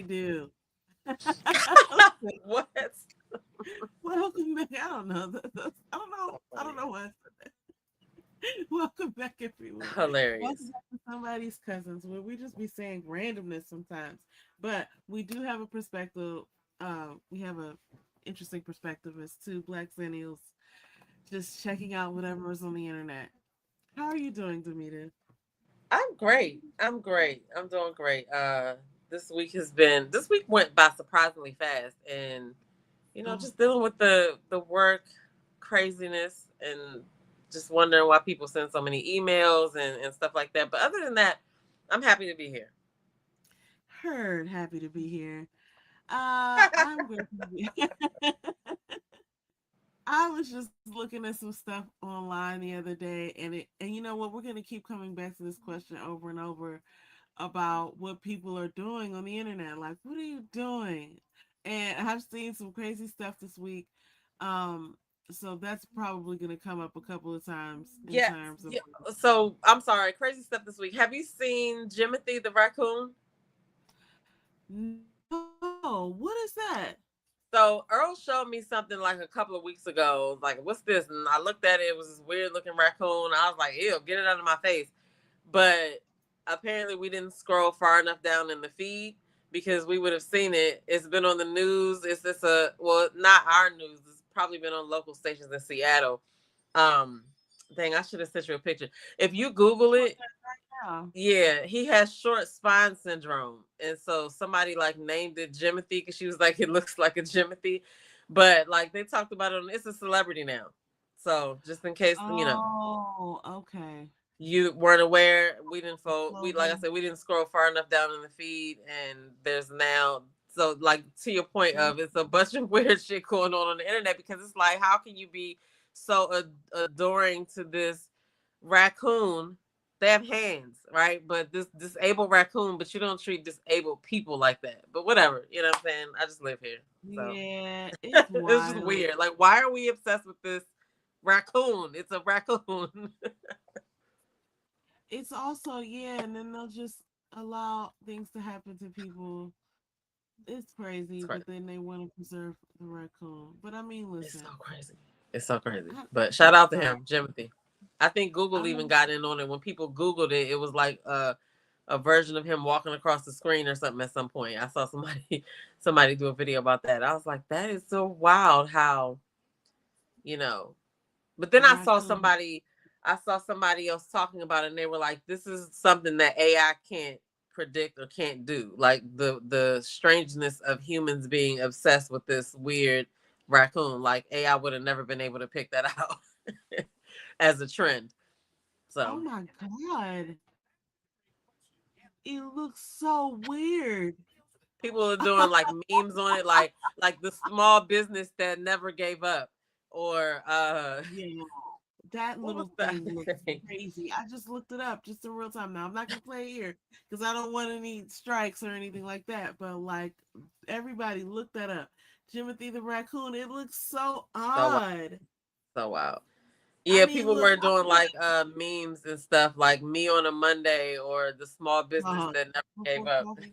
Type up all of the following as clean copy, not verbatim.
we do. What? Welcome back. I don't know. I don't know. I don't know what. Welcome back, everyone. Welcome Hilarious. back to Somebody's Cousins, where we just be saying randomness sometimes, but we do have a perspective. We have a interesting perspective as two Black Zennials just checking out whatever is on the internet. How are you doing, Demita? I'm great. I'm great. I'm doing great. This week went by surprisingly fast, and Oh, just dealing with the work craziness and just wondering why people send so many emails and stuff like that. But other than that, I'm happy to be here. heard. Happy to be here. I'm grateful to be. I was just looking at some stuff online the other day, and you know what? We're gonna keep coming back to this question over and over about what people are doing on the internet. Like, what are you doing? And I've seen some crazy stuff this week. Um, so that's probably gonna come up a couple of times in Yes. terms of Yeah. So I'm sorry, crazy stuff this week. Have you seen Jimothy the raccoon? no, what is that? So Earl showed me something like a couple of weeks ago. Like, what's this? And I looked at it. It was this weird looking raccoon. I was like, ew, get it out of my face. But apparently, we didn't scroll far enough down in the feed because we would have seen it. It's been on the news. It's just not our news. It's probably been on local stations in Seattle. Um, Dang, I should have sent you a picture. If you Google it, Yeah. yeah, he has short spine syndrome, and so somebody like named it Jimothy because she was like, it looks like a Jimothy, but like they talked about it. It's a celebrity now, so just in case Oh, okay. you weren't aware, we didn't fold. We like I Clothing. said, we didn't scroll far enough down in the feed, and there's now. So like to your point of it's a bunch of weird shit going on the internet because it's like how can you be so adoring to this raccoon? They have hands, right? But this disabled raccoon, but you don't treat disabled people like that. But whatever, you know what I'm saying? I just live here. So Yeah, it's it's just wild. weird. Like, why are we obsessed with this raccoon? It's a raccoon. It's also, yeah, and then they'll just allow things to happen to people. It's It's crazy, crazy. but then they want to preserve the raccoon. But I mean, It's so listen, crazy. It's so crazy. I, But shout I'm out to sorry. him, Jimothy. I think Google I'm even a, got in on it. When people Googled it, it was like a version of him walking across the screen or something at some point. I saw somebody somebody do a video about that. I was like, that is so wild how, you know. But a then raccoon. I saw somebody else talking about it and they were like, this is something that AI can't predict or can't do. Like the strangeness of humans being obsessed with this weird raccoon. Like AI would have never been able to pick that out as a trend. Oh So my God. It looks so weird. people are doing like memes on it, like the small business that never gave up. Or Yeah, that what was little the thing other looks thing? crazy. I just looked it up just in real time. Now I'm not gonna play here because I don't want any strikes or anything like that. But like everybody, look that up. Jimothy the raccoon. It looks so So wild. odd. So wild. I Yeah, mean, people look. were doing like memes and stuff like me on a Monday or the small business Uh, that never gave before up. COVID.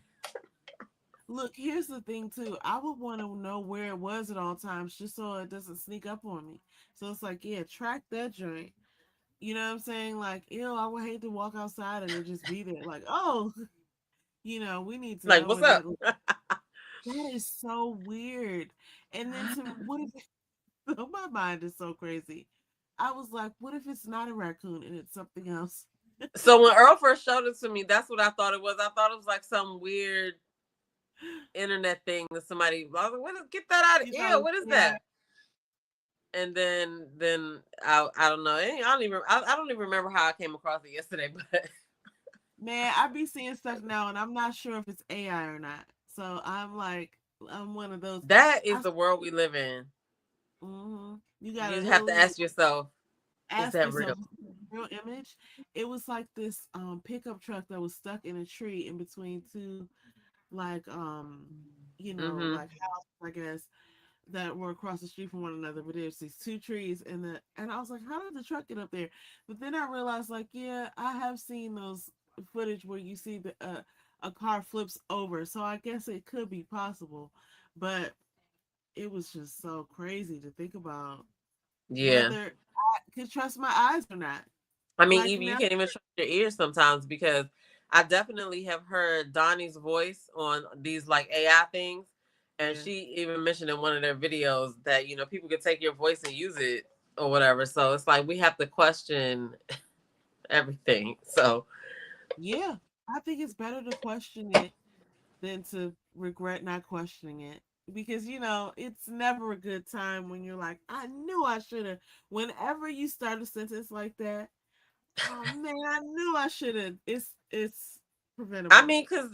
Look, here's the thing too. I would want to know where it was at all times, just so it doesn't sneak up on me. So it's like, yeah, track that joint. You know what I'm saying? Like, ew, I would hate to walk outside and it just be there. Like, oh, we need to Like, know what's what that. up? That is so weird. And then what if my mind is so crazy? I was like, what if it's not a raccoon and it's something else? So when Earl first showed it to me, that's what I thought it was. I thought it was like some weird internet thing that somebody. I was like, get that out of You thought it ew. was What is AI? that? And then I don't know. I don't even remember how I came across it yesterday. But Man, I be seeing stuff now and I'm not sure if it's AI or not. So I'm like, I'm one of those. that is I, the world we live in. you gotta You have to really ask yourself, is ask that real? yourself real image. It was like this pickup truck that was stuck in a tree in between two like Mm-hmm. like houses, I guess, that were across the street from one another, but there's these two trees and I was like, how did the truck get up there? But then I realized like, yeah, I have seen those footage where you see a car flips over. So I guess it could be possible, but it was just so crazy to think about Yeah. whether I could trust my eyes or not. I mean, Like even you now, can't even trust your ears sometimes because I definitely have heard Donnie's voice on these like AI things. And yeah, she even mentioned in one of their videos that, people could take your voice and use it or whatever. So it's like we have to question everything. So yeah, I think it's better to question it than to regret not questioning it. Because it's never a good time when you're like, I knew I should have. Whenever you start a sentence like that, oh man, I knew I should have. It's I preventable. mean, because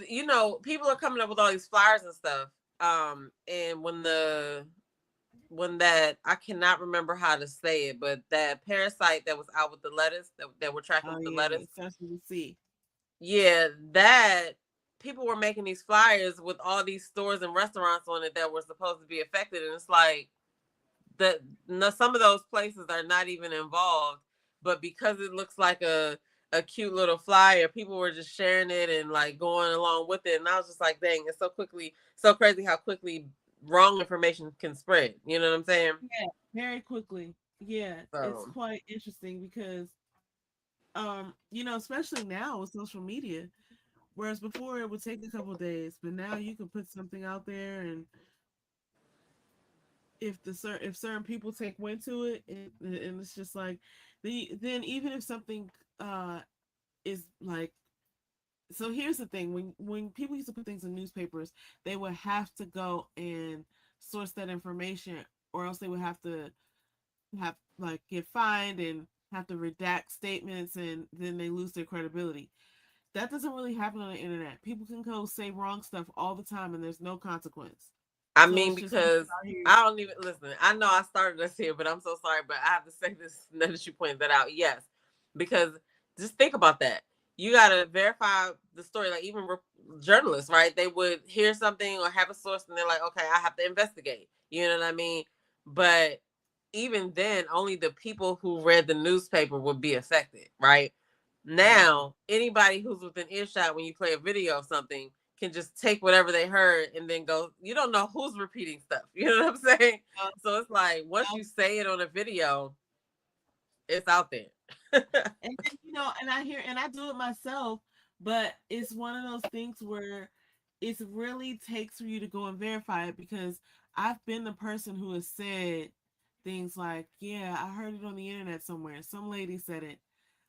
people are coming up with all these flyers and stuff. And when that I cannot remember how to say it, but that parasite that was out with the lettuce that we're tracking Oh with the yeah, lettuce, it starts with a C. yeah, that people were making these flyers with all these stores and restaurants on it that were supposed to be affected, and it's like that no, some of those places are not even involved, but because it looks like a cute little flyer, people were just sharing it and like going along with it, and I was just like, dang, it's so crazy how quickly wrong information can spread. You know what I'm saying? Yeah, very quickly. Yeah, it's So quite interesting because especially now with social media, whereas before it would take a couple days, but now you can put something out there, and if certain people take wind to it, and it's just like then even if something is like, so here's the thing, when people used to put things in newspapers, they would have to go and source that information, or else they would have like get fined and have to redact statements, and then they lose their credibility. That doesn't really happen on the internet. People can go say wrong stuff all the time and there's no consequence. I So mean, it's just people because out here. I don't even listen. I know I started us here, but I'm so sorry. But I have to say this now that you pointed that out. Yes, because just think about that. You got to verify the story. Like even journalists, right? They would hear something or have a source, and they're like, "Okay, I have to investigate." You know what I mean? But even then, only the people who read the newspaper would be affected, right? Mhm. Now, anybody who's within earshot when you play a video of something can just take whatever they heard and then go, you don't know who's repeating stuff. You know what I'm saying? Uh, So it's like once uh, you say it on a video, it's out there. and then, and I hear, and I do it myself, but it's one of those things where it really takes for you to go and verify it, because I've been the person who has said things like, yeah, I heard it on the internet somewhere. Some lady said it.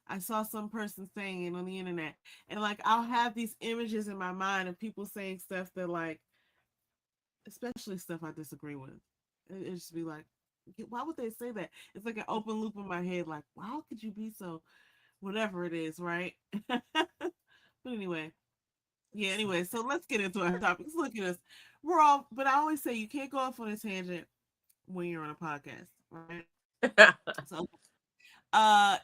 I saw some person saying it on the internet. And like I'll have these images in my mind of people saying stuff that, like, especially stuff I disagree with. It just be like, why would they say that? It's like an open loop in my head, like, how could you be so whatever it is, right? But anyway, yeah, anyway, so let's get into our topics. Look at us. We're all, but I always say you can't go off on a tangent when you're on a podcast, right? So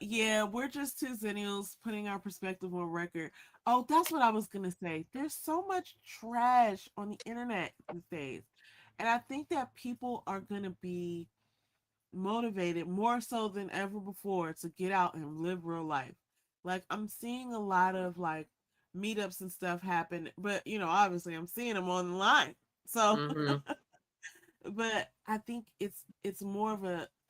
yeah, we're just two zennials putting our perspective on record. Oh, that's what I was gonna say. There's so much trash on the internet these days. And I think that people are gonna be motivated more so than ever before to get out and live real life. Like I'm seeing a lot of like meetups and stuff happen, but obviously I'm seeing them online. So hmm but I think it's more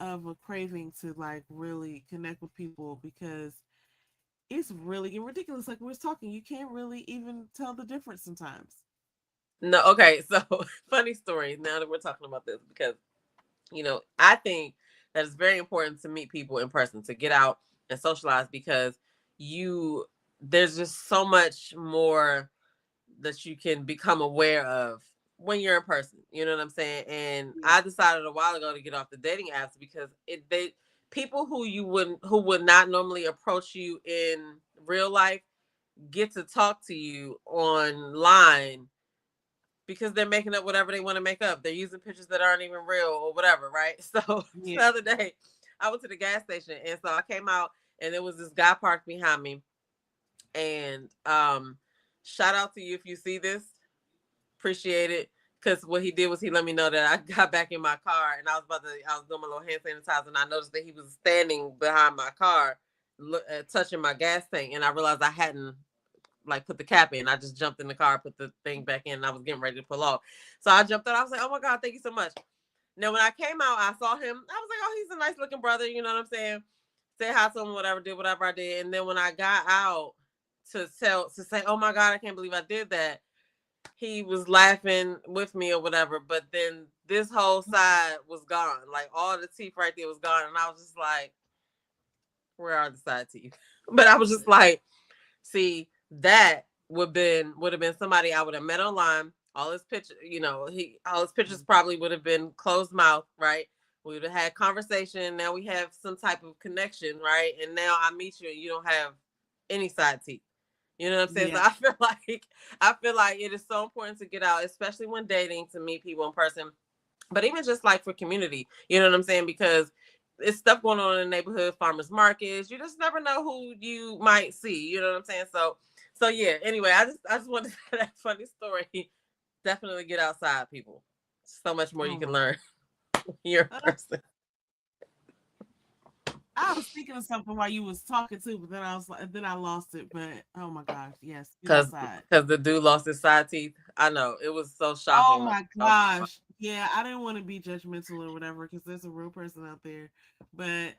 of a craving to like really connect with people, because it's really getting ridiculous. Like we was talking, you can't really even tell the difference sometimes. No, okay. So funny story. Now that we're talking about this, because I think that it's very important to meet people in person, to get out and socialize, because you there's just so much more that you can become aware of when you're in person. You know what I'm saying? And Yeah, I decided a while ago to get off the dating apps because they people who would not normally approach you in real life get to talk to you online because they're making up whatever they want to make up. They're using pictures that aren't even real or whatever, right? So yeah. the other day I went to the gas station, and so I came out and there was this guy parked behind me, and shout out to you if you see this. Appreciate it. Because what he did was he let me know that I got back in my car, and I was doing my little hand sanitizer, and I noticed that he was standing behind my car, touching my gas tank, and I realized I hadn't like put the cap in. I just jumped in the car, put the thing back in, and I was getting ready to pull off. So I jumped out. I was like, oh my God, thank you so much. Now, when I came out, I saw him. I was like, oh, he's a nice looking brother. You know what I'm saying? Say hi to him, whatever, did whatever I did. And then when I got out to say, oh my God, I can't believe I did that, he was laughing with me or whatever. But then this whole side was gone. Like all the teeth right there was gone. And I was just like, where are the side teeth? But I was just like, see, that would have been somebody I would have met online. All his pictures, all his pictures probably would have been closed mouth, right? We would have had conversation. Now we have some type of connection, right? And now I meet you and you don't have any side teeth. You know what I'm saying? Yeah. So I feel like it is so important to get out, especially when dating, to meet people in person. But even just like for community, you know what I'm saying? Because it's stuff going on in the neighborhood, farmers markets. You just never know who you might see. You know what I'm saying? So yeah. Anyway, I just wanted to say that funny story. Definitely get outside, people. So much more you can learn. You're a person. I was thinking of something while you was talking too, but then I was like, then I lost it. But oh my gosh, yes, get Cause outside. the dude lost his side teeth. I know it was so Oh shocking. my gosh, yeah, I didn't want to be judgmental or whatever because there's a real person out there. But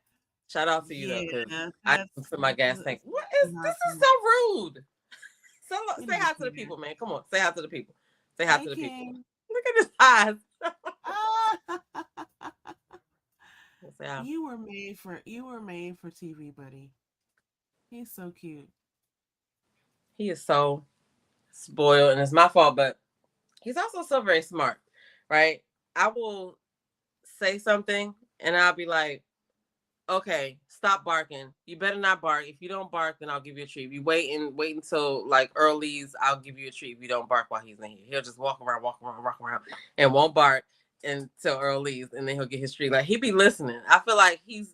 Shout out to you though, because yeah, I can fill my gas tank. What is this? Is hard. so rude. So You say hi to the understand. people, man. Come on, say hi to the people. Say hi Hey to the people. King. Look at his eyes. Ah. Say hi. You were made for TV, buddy. He's so cute. He is so spoiled, and it's my fault, but he's also so very smart, right? I will say something, and I'll be like, okay, stop barking. You better not bark. If you don't bark, then I'll give you a treat. If you wait until like early's, I'll give you a treat if you don't bark while he's in here. He'll just walk around, and won't bark until early's, and then he'll get his treat. Like he be listening. I feel like he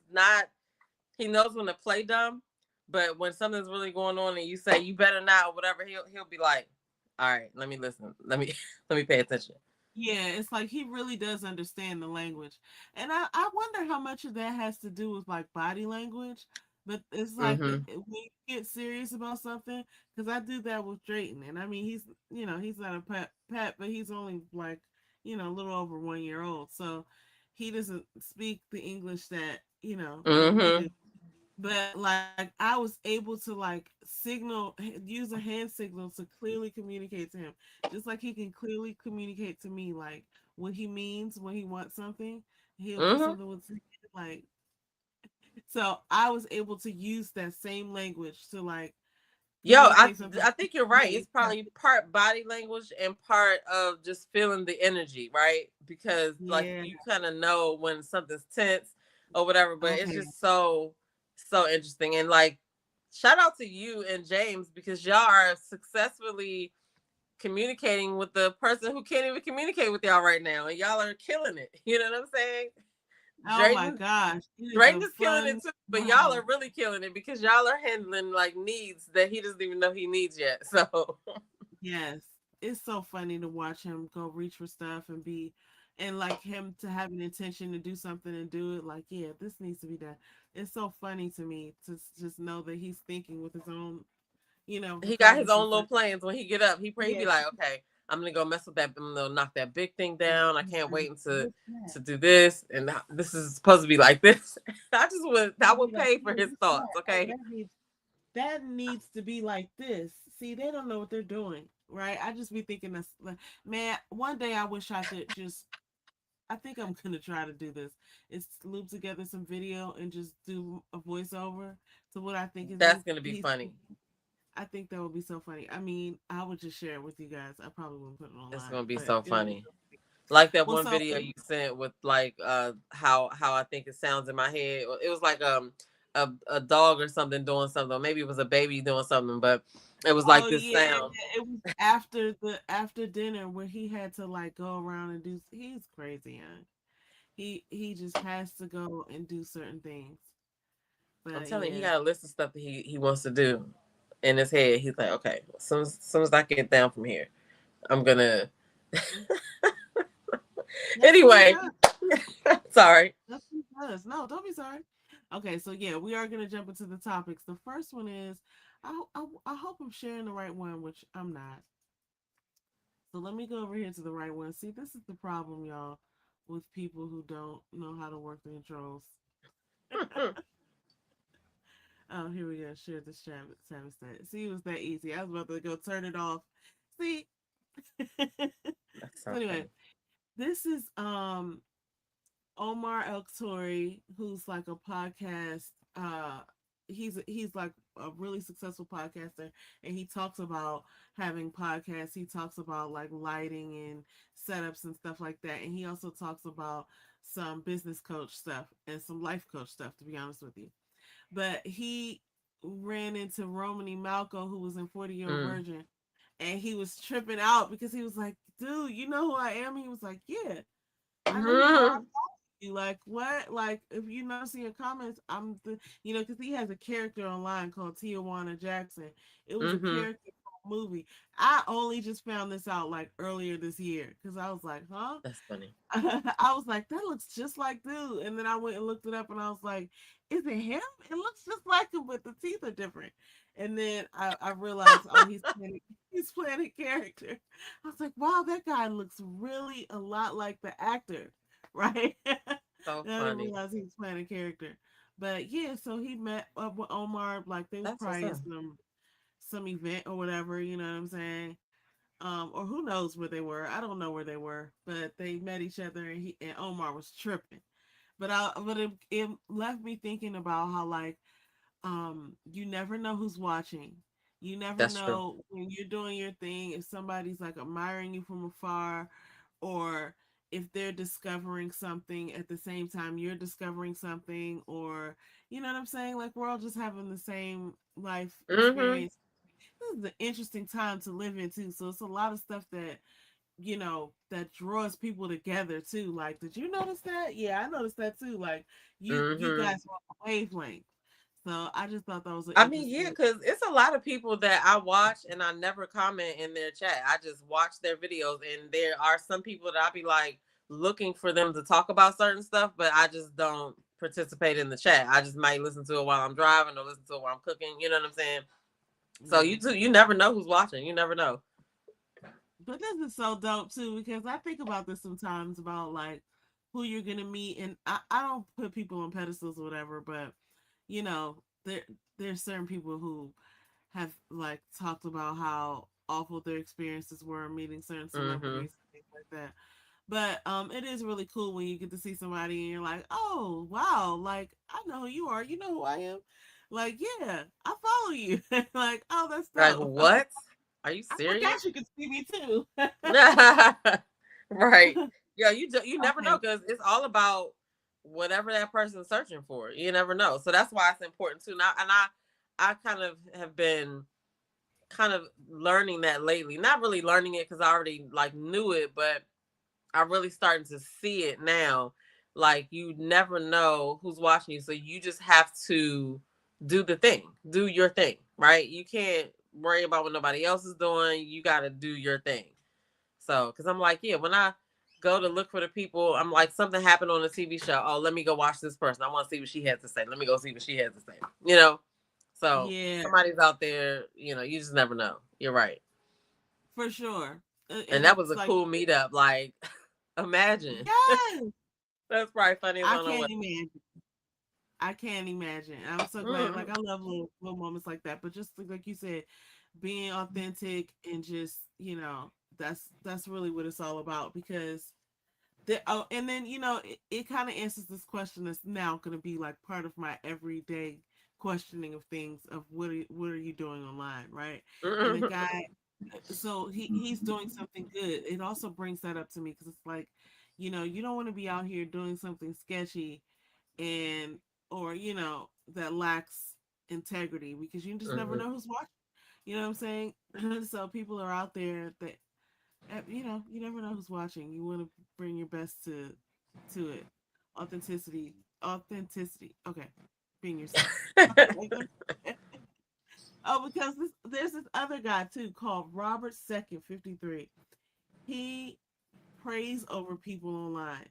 knows when to play dumb, but when something's really going on and you say you better not or whatever, he'll be like, all right, let me listen. Let me let me pay attention. Yeah, it's like he really does understand the language. And I wonder how much of that has to do with like body language. But it's like Mm-hmm. when you get serious about something, because I do that with Drayton. And I mean, he's not a pet, but he's only like, a little over 1 year old. So he doesn't speak the English that, we Mm-hmm. do. But like I was able to like use a hand signal to clearly communicate to him, just like he can clearly communicate to me like what he means when he wants something. He'll do Mm-hmm. something with his hand, like, so I was able to use that same language to like Yo, communicate something I think you're to right. me. It's probably part body language and part of just feeling the energy, right? Because like Yeah. you kind of know when something's tense or whatever, but it's Okay. just so interesting. And like shout out to you and James because y'all are successfully communicating with the person who can't even communicate with y'all right now, and y'all are killing it. You know what I'm saying? Oh my Drayton gosh, it is Drayton a is killing it fun too, but y'all time. are really killing it because y'all are handling like needs that he doesn't even know he needs yet. So Yes, it's so funny to watch him go reach for stuff and and like him to have an intention to do something and do it. Like, yeah, this needs to be done. It's so funny to me to just know that he's thinking with his own, he got his regardless own of little the, plans when he get up. He yeah, be like, okay, I'm gonna go mess with that. I'm gonna knock that big thing down. I can't wait what's that? to do this, and this is supposed to be like this. I He'll be would like, pay for yeah, his what's thoughts. that? Oh, Okay, that needs to be like this. See, they don't know what they're doing, right? I just be thinking this, like, man. One day I wish I could just. I think I'm gonna try to do this. Is loop together some video and just do a voiceover to what I think is that's gonna be he's. funny. I think that would be so funny. I mean, I would just share it with you guys. I probably wouldn't put it It's online, gonna be but so it would be funny. Like that well. one So video you sent with like how I think it sounds in my head. It was like a dog or something doing something. Maybe it was a baby doing something, but it was oh like this yeah, sound. it was after dinner where he had to like go around and do. He's crazy, huh? He just has to go and do certain things. I'm But telling you, he yeah. got a list of stuff that he wants to do in his head. He's like, okay, soon as I get down from here, I'm gonna. That's what he Anyway, does. sorry. That's what he does. No, don't be sorry. Okay, so yeah, we are gonna jump into the topics. The first one is I hope I'm sharing the right one, which I'm not. So let me go over here to the right one. See, this is the problem, y'all, with people who don't know how to work the controls. Oh, here we go. Share this Travis said. See, it was that easy. I was about to go turn it off. See. That's So so anyway, funny. this is Omar Eltori, who's like a podcast. He's like a really successful podcaster, and he talks about having podcasts. He talks about like lighting and setups and stuff like that, and he also talks about some business coach stuff and some life coach stuff. To be honest with you, but he ran into Romany Malco, who was in 40-Year-Old Mm. Virgin, and he was tripping out because he was like, "Dude, you know who I am?" He was like, "Yeah, I know who you are. Mhm. You like what? Like if you notice in your comments, I'm the because he has a character online called Tijuana Jackson. It was a Mhm. character from a movie. I only just found this out like earlier this year because I was like, huh? That's funny. I was like, that looks just like dude. And then I went and looked it up and I was like, is it him? It looks just like him, but the teeth are different. And then I realized, oh, he's playing a character. I was like, wow, that guy looks really a lot like the actor, right? And So I didn't funny. realize he was playing a character. But yeah, so he met up with Omar, like they was That's what's probably at up. some event or whatever, you know what I'm saying? Or who knows where they were. I don't know where they were, but they met each other and Omar was tripping. But it left me thinking about how like you never know who's watching. You never That's true. know when you're doing your thing if somebody's like admiring you from afar or if they're discovering something at the same time you're discovering something or you know what I'm saying? Like we're all just having the same life Mhm. experience. This is an interesting time to live in too. So it's a lot of stuff that that draws people together too. Like, did you notice that? Yeah, I noticed that too. Like, you Mhm. guys are on a wavelength. So I just thought that was an I mean, yeah, interesting. because it's a lot of people that I watch and I never comment in their chat. I just watch their videos, and there are some people that I be like looking for them to talk about certain stuff, but I just don't participate in the chat. I just might listen to it while I'm driving or listen to it while I'm cooking. You know what I'm saying? So Yeah, you never know who's watching. You never know. but this is so dope too because I think about this sometimes about like who you're gonna meet, and I don't put people on pedestals or whatever, but you know there there's certain people who have like talked about how awful their experiences were meeting certain Mm-hmm. celebrities and things like that. But it is really cool when you get to see somebody and you're like, oh wow, like I know who you are, you know who I am. Like, yeah, I follow you. Like, oh, that's Like dope. what? Are you I serious? forgot you could see me too. Right. Yeah, you never know Okay. because it's all about whatever that person's searching for. You never know. So that's why it's important too. Now, and I kind of have been kind of learning that lately. Not really learning it because I already like knew it, but I'm really starting to see it now. Like you never know who's watching you, so you just have to do the thing, do your thing, right? You can't worry about what nobody else is doing. You got to do your thing. So, because I'm like, yeah, when I go to look for the people, I'm like, something happened on a TV show. Oh, let me go watch this person. I want to see what she has to say. Let me go see what she has to say. You know, so Yeah, somebody's out there. You know, you just never know. You're right. for sure. And that was It's a like, cool meetup. Like, imagine. yes, That's probably funny as I I don't know can't what. imagine. I can't imagine. I'm so glad. Like, I love little moments like that. But just like you said, being authentic and just that's really what it's all about because and then it kind of answers this question that's now going to be like part of my everyday questioning of things of what are you doing online, right? And the guy, so he's doing something good. It also brings that up to me because it's like you don't want to be out here doing something sketchy and or that lacks integrity because you just never Mhm. know who's watching. You know what I'm saying? So people are out there that you never know who's watching. You want to bring your best to it. Authenticity. Okay, being yourself. Oh, because there's this other guy too called Robert Second 53. He prays over people online.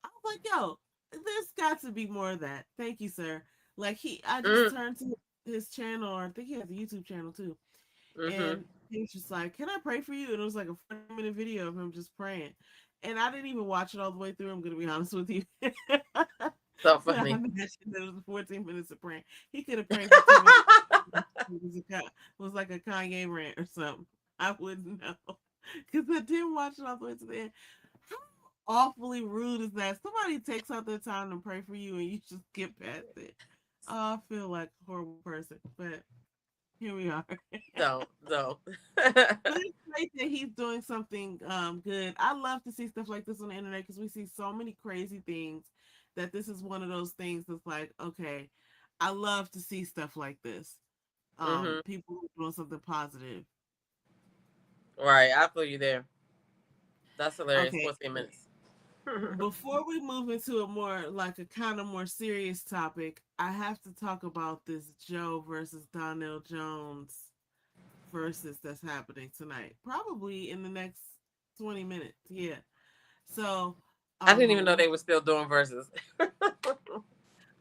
I was like, yo, there's got to be more of that. Thank you, sir. Like I just Mm. turned to his channel, or I think he has a YouTube channel too. Mm-hmm. And he was just like, "Can I pray for you?" And it was like a 40-minute video of him just praying. And I didn't even watch it all the way through. I'm gonna be honest with you. So I funny. imagine that it was 14 minutes of praying. He could have prayed for 2 minutes. It was like a Kanye rant or something. I wouldn't know because I didn't watch it all the way to the end. How awfully rude is that? Somebody takes out their time to pray for you and you just get past it. Oh, I feel like a horrible person, but here we are. Don't. But it's great that he's doing something good. I love to see stuff like this on the internet because we see so many crazy things that this is one of those things that's like, okay, I love to see stuff like this. Mm-hmm. People doing something positive. Right, I feel you there. That's hilarious. Okay, 14 minutes. before we move into a more like a kind of more serious topic, I have to talk about this Joe versus Donell Jones versus that's happening tonight. Probably in the next 20 minutes. Yeah. So, I didn't even know what? they were still doing verses.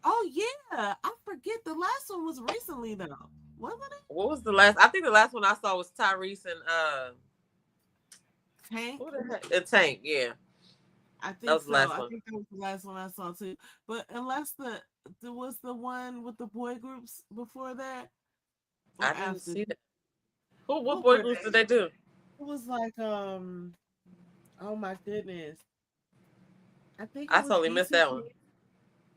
Oh yeah, I forget the last one was recently though, wasn't it? What was the last? I think the last one I saw was Tyrese and Tank. who the heck? And Tank. Yeah, I that think was the so. last I one. think that was the last one I saw too. But unless there was the one with the boy groups before that or I didn't after. see that. Who? What What boy were groups did they? they do? It was like oh my goodness. I think it I was totally missed that one.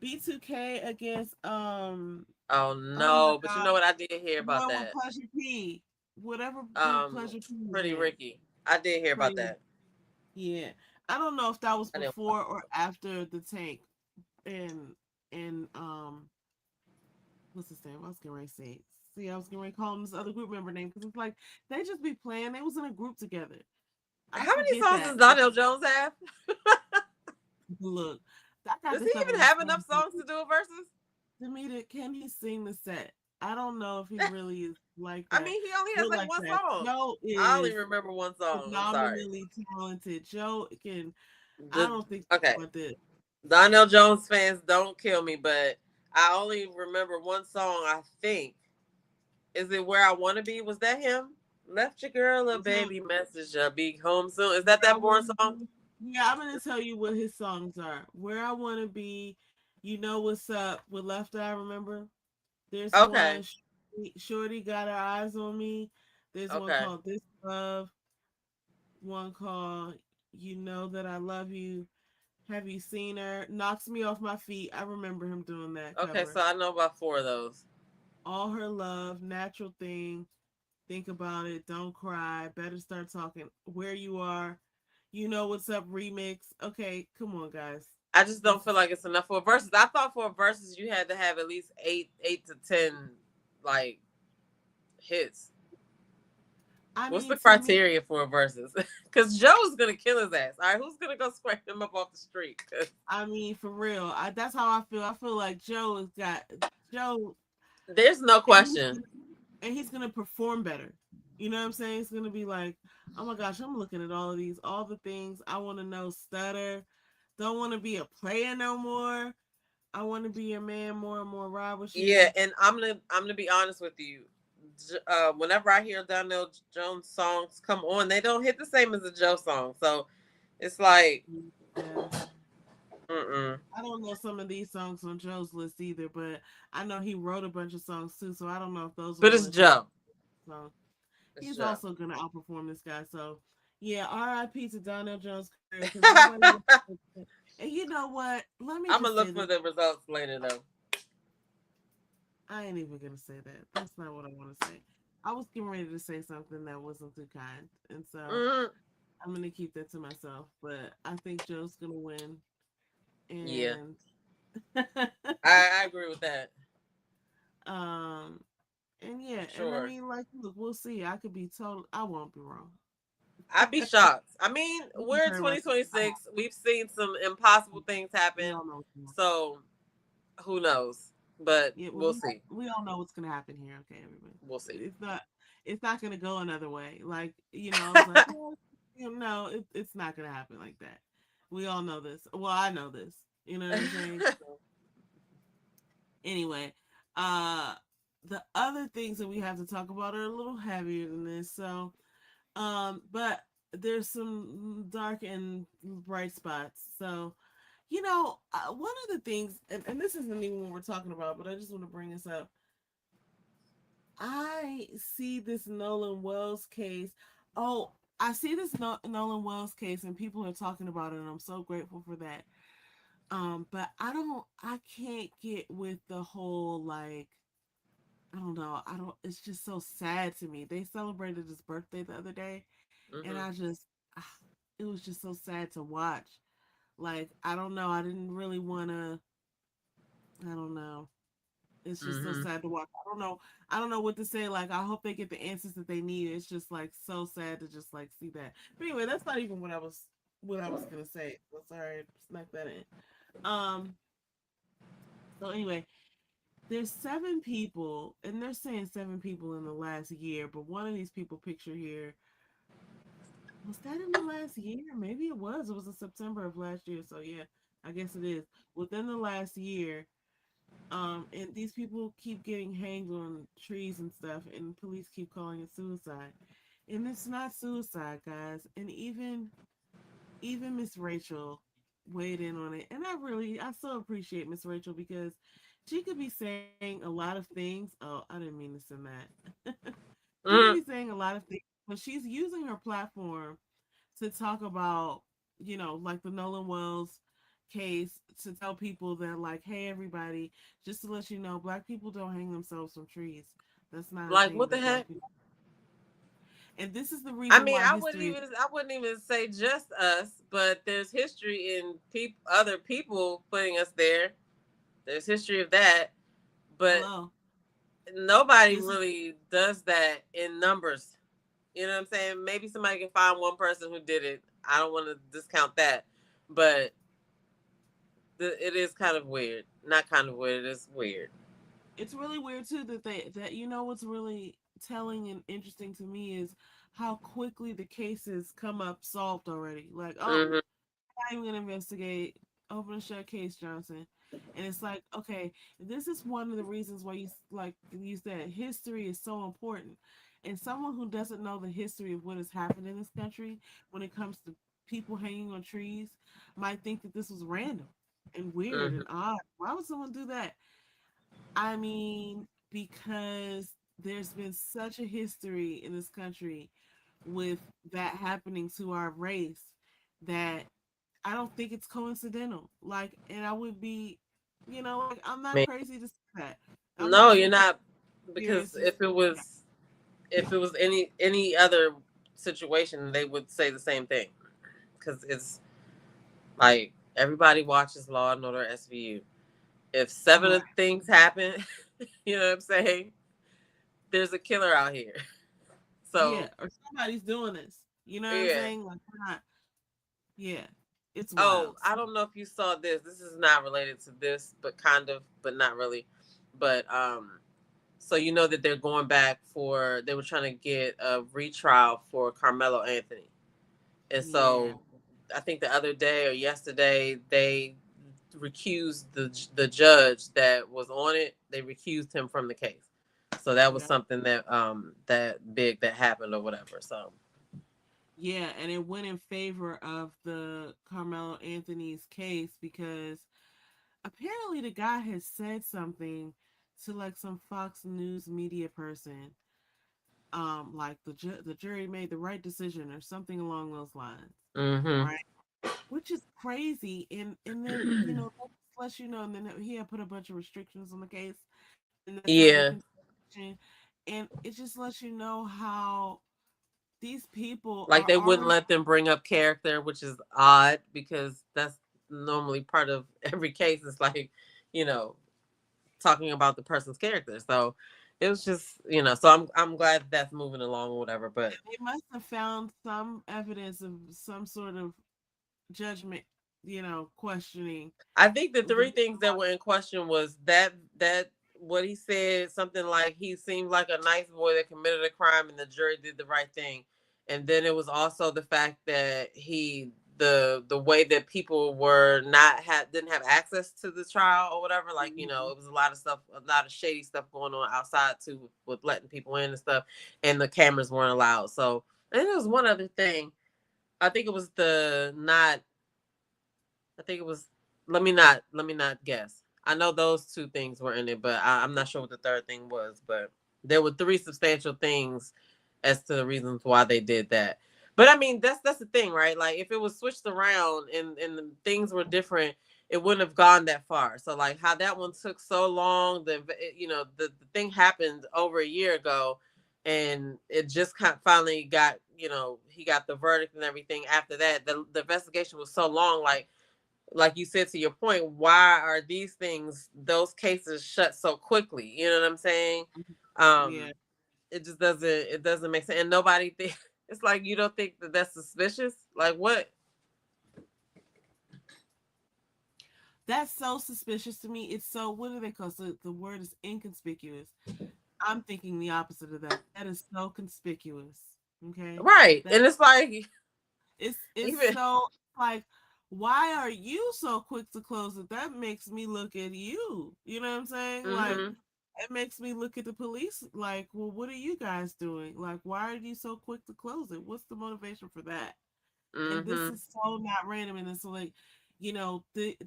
B2K against Oh oh my no! But you god, know what? I did hear the about one with that. Pleasure P. Whatever group Um, Pleasure P was Pretty in. Ricky. I did hear about Pretty that. Yeah. I don't know if that was I didn't watch before or after the tank and and what's his name? I was getting ready to say. See, I was getting ready to call him this other group member name because it's like they just be playing. They was in a group together. I How many forget songs that. does Donell Jones have? Look, I got Does this he stuff on even my have phone. enough songs to do a versus? Demeter, can he sing the set? I don't know if he really is like I that. mean, he only has Built like like one that. song. Joe I only is remember one song. I'm sorry. phenomenally talented. Joe can. I The don't think okay, about this. Donell Jones fans, don't kill me, but I only remember one song. I think is it "Where I Want to Be"? Was that him? Left your girl a So, baby message. I'll be home soon. Is where that I that boring want to song? be. Yeah, I'm gonna tell you what his songs are. Where I want to be. You know what's up with Left Eye. Remember, there's one. Okay, Shorty got her eyes on me. There's one okay, called This Love. One called You Know That I Love You. Have you seen her? Knocks me off my feet. I remember him doing that okay. cover. So I know about four of those. All her love, natural thing. Think about it. Don't cry. Better start talking. Where you are. You know what's up remix. Okay, come on, guys. I just This don't feel is. like it's enough for a versus. I thought for a versus you had to have at least eight to ten like hits. I What's mean, the to me, criteria for a versus? Because Joe's gonna kill his ass. All right, who's gonna go scrape him up off the street? I mean, for real. That's how I feel. I feel like Joe has got Joe, There's no and he's question. and he's gonna perform better. You know what I'm saying? It's gonna be like, oh my gosh, I'm looking at all of these, all the things I want to know. Stutter, don't want to be a player no more. I want to be a man more and more. Ride with Yeah, you. and I'm gonna be honest with you. Whenever I hear Donell Jones songs come on, they don't hit the same as a Joe song. So it's like, Yeah. mm-mm. I don't know some of these songs on Joe's list either, but I know he wrote a bunch of songs too, so I don't know if those are But on it's his list. Joe. So It's he's Joe. also gonna outperform this guy. So yeah, R.I.P. to Donell Jones' career because nobody. And you know what? Let me I'm gonna just say look this. for the results later though. I ain't even gonna say that. That's not what I want to say. I was getting ready to say something that wasn't too kind, and so Mm, I'm gonna keep that to myself. But I think Joe's gonna win, yeah, and I agree with that um, and for yeah, and I sure. mean, like, look, we'll see. I could be total. I won't be wrong. I'd be shocked. I mean, You can we're in very much. I won't. 2026. We've seen some impossible things We happen. all know what's going on. So who knows? But Yeah, well, we'll see. we all know what's gonna happen here. Okay, everybody. We'll see. It's not gonna go another way. Like I was like, oh, no, it's not gonna happen like that. We all know this. Well, I know this. You know what I'm saying? So, anyway, uh, the other things that we have to talk about are a little heavier than this. So, but there's some dark and bright spots. So, one of the things, and this isn't even what we're talking about, but I just want to bring this up. I see this Nolan Wells case. Oh, I see this Nolan Wells case, and people are talking about it, and I'm so grateful for that. But I can't get with the whole like, I don't know, I don't. It's just so sad to me. They celebrated his birthday the other day, and Mm-hmm. I just, ah, it was just so sad to watch. Like, I don't know, I didn't really want to. I don't know. It's just so Mm-hmm. sad to watch. I don't know what to say. Like, I hope they get the answers that they need. It's just like so sad to just like see that. But anyway, that's not even what I was gonna say. So sorry, I snuck that in. Um. So anyway, there's 7 people, and they're saying 7 people in the last year. But one of these people pictured here, was that in the last year? Maybe it was. It was in September of last year. So yeah, I guess it is within the last year. And these people keep getting hanged on trees and stuff, and police keep calling it suicide. And it's not suicide, guys. And even Miss Rachel weighed in on it. And I so appreciate Miss Rachel because she could be saying a lot of things. Oh, I didn't mean to send that. She could be Mm-hmm. saying a lot of things, but she's using her platform to talk about, like the Nolan Wells case, to tell people that, like, hey, everybody, just to let you know, black people don't hang themselves from trees. That's not a Like, thing what the that black heck? people. And this is the I reason mean, why history is. I wouldn't even say just us, but there's history in other people putting us there. There's history of that, but Hello. nobody This is really does that in numbers. You know what I'm saying? Maybe somebody can find one person who did it. I don't want to discount that, but it is kind of weird. Not kind of weird. It's weird. it's really weird too that what's really telling and interesting to me is how quickly the cases come up solved already. Like, oh, Hmm. not even gonna investigate. Open and shut case, Johnson. And it's like, okay, this is one of the reasons why you said history is so important. And someone who doesn't know the history of what has happened in this country when it comes to people hanging on trees might think that this was random and weird Hmm. and odd. Why would someone do that? I mean, because there's been such a history in this country with that happening to our race that I don't think it's coincidental. Like, and I would be, like, I'm not Me. crazy to say that. I'm No, not you're saying not, because experiences. if it was any other situation, they would say the same thing. Because it's like everybody watches Law and Order SVU. If seven of Right. things happen, you know what I'm saying? There's a killer out here. Yeah, So or somebody's doing this. You know what I'm yeah. saying? Like, we're not. Yeah, it's Oh, wild. I don't know if you saw this. This is not related to this, but kind of, but not really. But so you know that they're going back for, they were trying to get a retrial for Carmelo Anthony. And Yeah, so I think the other day or yesterday they recused the judge that was on it. They recused him from the case. So that was yeah, something that big that happened or whatever. So yeah, and it went in favor of the Carmelo Anthony's case because apparently the guy has said something to like some Fox News media person, like the jury made the right decision or something along those lines, mhm. right? Which is crazy, and then that just lets you know, and then he had put a bunch of restrictions on the case, and that's under Yeah. consideration, and it just lets you know how these people Like are they wouldn't already. let them bring up character, which is odd because that's normally part of every case. It's like, you know, talking about the person's character. So it was just, so I'm glad that's moving along or whatever. But They must have found some evidence of some sort of judgment, questioning I think the the three reason things that why. were in question was that what he said, something like he seemed like a nice boy that committed a crime and the jury did the right thing. And then it was also the fact that the way that people were not had didn't have access to the trial or whatever. Like, you know, Mhm. it was a lot of stuff, a lot of shady stuff going on outside too, with letting people in and stuff, and the cameras weren't allowed. So, and there was one other thing. I think it was the not. I think it was. Let me not guess. I know those two things were in it, but I'm not sure what the third thing was. But there were three substantial things as to the reasons why they did that. But I mean, that's the thing, right? Like, if it was switched around and the things were different, it wouldn't have gone that far. So, like, how that one took so long, the thing happened over a year ago, and it just kind of finally got, he got the verdict and everything. After that, the investigation was so long, like you said, to your point, why are those cases shut so quickly? You know what I'm saying? Yeah, It just it doesn't make sense. And nobody think it's like, you don't think that that's suspicious? Like, what? that's so suspicious to me. It's so, what do they call, so the word is inconspicuous. I'm thinking the opposite of that. That is so conspicuous. Okay, Right. that And it's like, it's even so, like, why are you so quick to close it? That makes me look at you. You know what I'm saying? Like, mm-hmm, it makes me look at the police like, well, what are you guys doing? Like, why are you so quick to close it? What's the motivation for that? And this mm-hmm. is so not random. And it's so, like,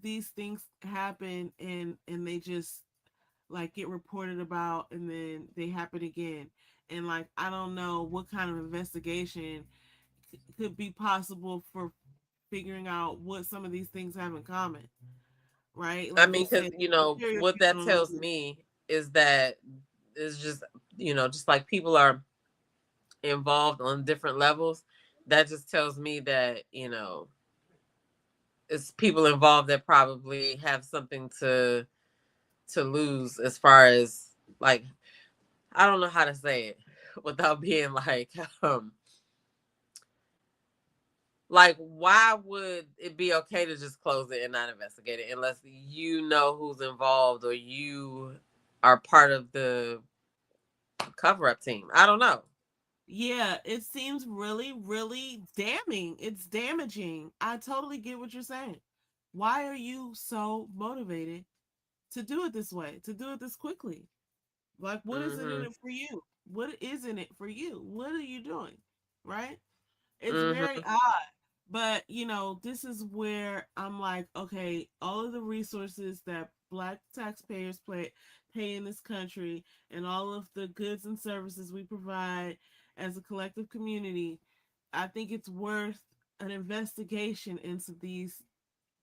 these things happen, and they just, like, get reported about, and then they happen again. And, like, I don't know what kind of investigation could be possible for figuring out what some of these things have in common, right? I Like you mean, because said, serial what killer that on tells me is that it's just, just like people are involved on different levels. That just tells me that, it's people involved that probably have something to lose, as far as, like, I don't know how to say it without being like, um like, why would it be okay to just close it and not investigate it unless you know who's involved or you are part of the cover up team? I don't know. Yeah, it seems really, really damning. It's damaging. I totally get what you're saying. Why are you so motivated to do it this way, to do it this quickly? Like, what is it in Mhm. it for you? What is in it for you? What are you doing? Right? It's very Mhm. odd. But, this is where I'm like, okay, all of the resources that black taxpayers pay in this country, and all of the goods and services we provide as a collective community, I think it's worth an investigation into these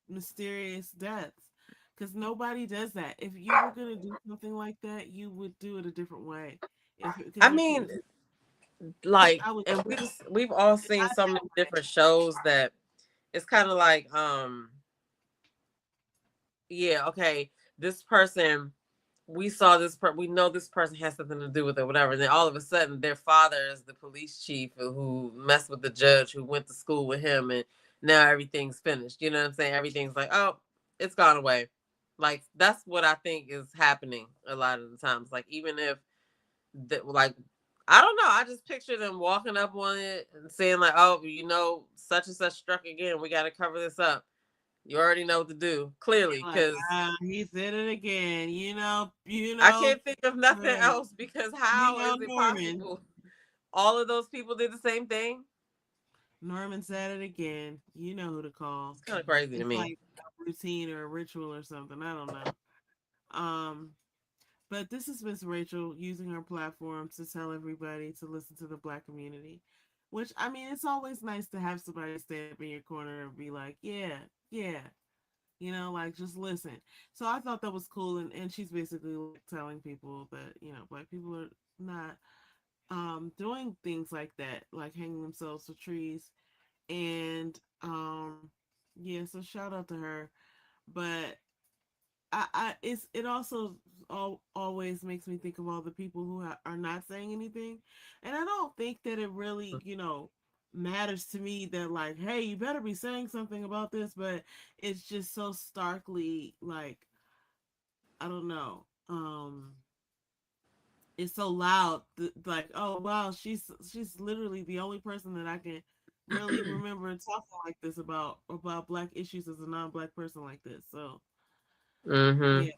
mysterious deaths. Because nobody does that. If you were going to do something like that, you would do it a different way. Because I if mean, you, like, I would, and we've all seen not so many that different shows that it's kind of like, yeah, okay, this person, we know this person has something to do with it, whatever. And then all of a sudden, their father is the police chief who messed with the judge who went to school with him, and now everything's finished. You know what I'm saying? Everything's like, oh, it's gone away. Like, that's what I think is happening a lot of the times. Like, even if that, like, I don't know. I just picture them walking up on it and saying like, "Oh, such and such struck again. We got to cover this up." You already know what to do, clearly, like, because he said it again. I can't think of nothing Right. else. Because how is it Norman. possible? All of those people did the same thing. Norman said it again. You know who to call. It's kind of crazy to It's me. like a routine or a ritual or something. I don't know. Um, but this is Miss Rachel using her platform to tell everybody to listen to the black community. Which, I mean, it's always nice to have somebody stand up in your corner and be like, yeah, yeah, like, just listen. So I thought that was cool, and she's basically like telling people that, black people are not doing things like that, like hanging themselves to trees. And yeah, so shout out to her. But it also always makes me think of all the people who are not saying anything. And I don't think that it really, matters to me that, like, hey, you better be saying something about this. But it's just so starkly, like, I don't know, it's so loud, like, oh wow, she's literally the only person that I can really remember talking like this about black issues as a non-black person like this. So Mm-hmm. yeah,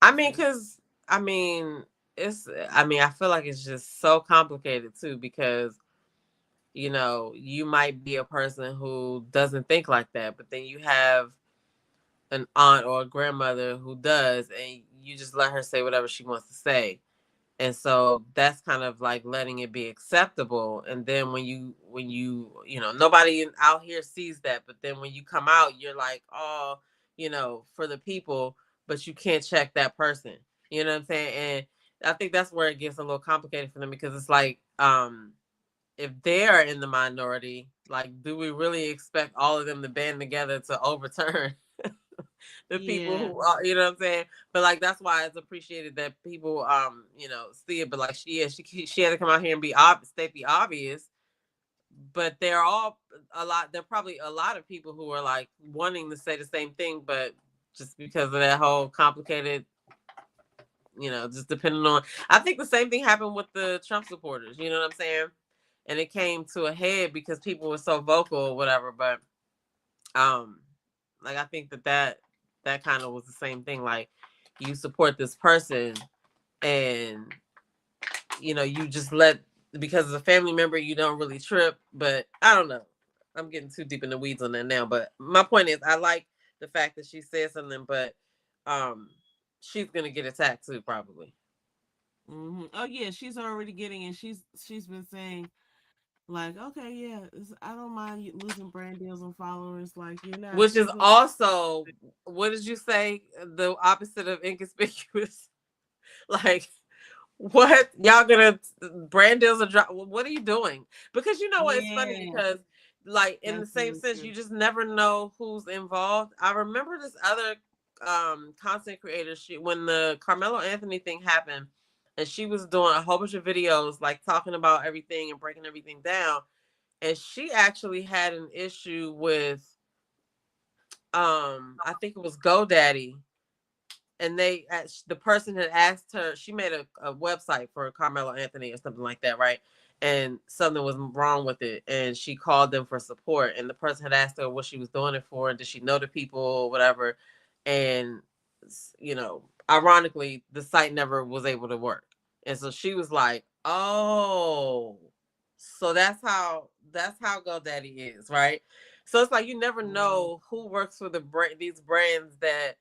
I mean, interesting. cause I mean, I feel like it's just so complicated too, because you might be a person who doesn't think like that, but then you have an aunt or a grandmother who does, and you just let her say whatever she wants to say. And so that's kind of like letting it be acceptable. And then when you nobody out here sees that, but then when you come out, you're like, oh, for the people, but you can't check that person. You know what I'm saying? And I think that's where it gets a little complicated for them, because it's like, if they are in the minority, like, do we really expect all of them to band together to overturn the people Yeah. who are, you know what I'm saying? But like, that's why it's appreciated that people see it. But like, she had to come out here and state the obvious. But there are probably a lot of people who are like wanting to say the same thing, but just because of that whole complicated, just depending on. I think the same thing happened with the Trump supporters. You know what I'm saying? And it came to a head because people were so vocal or whatever. But um, like, I think that kind of was the same thing. Like, you support this person, and you just let, because as a family member you don't really trip. But I don't know. I'm getting too deep in the weeds on that now. But my point is, I like the fact that she said something, but um, she's gonna get attacked too, probably. Oh yeah, she's already getting it. She's been saying like, okay, yeah, I don't mind you losing brand deals and followers. Like you're not. Which is She's like, also, what did you say? The opposite of inconspicuous. Like, what, y'all gonna brand deals are drop? What are you doing? Because you know what? It's funny yeah, because, like, in the that's same really sense, true. you just never know who's involved. I remember this other content creator. When the Carmelo Anthony thing happened, and she was doing a whole bunch of videos like talking about everything and breaking everything down, and she actually had an issue with I think it was GoDaddy, and the person had asked her. She made a website for Carmelo Anthony or something like that, right? And something was wrong with it, and she called them for support, and the person had asked her what she was doing it for, and did she know the people or whatever. And ironically, the site never was able to work. And so she was like, oh, so that's how GoDaddy is, right? So it's like, you never Mm, know who works for these brands that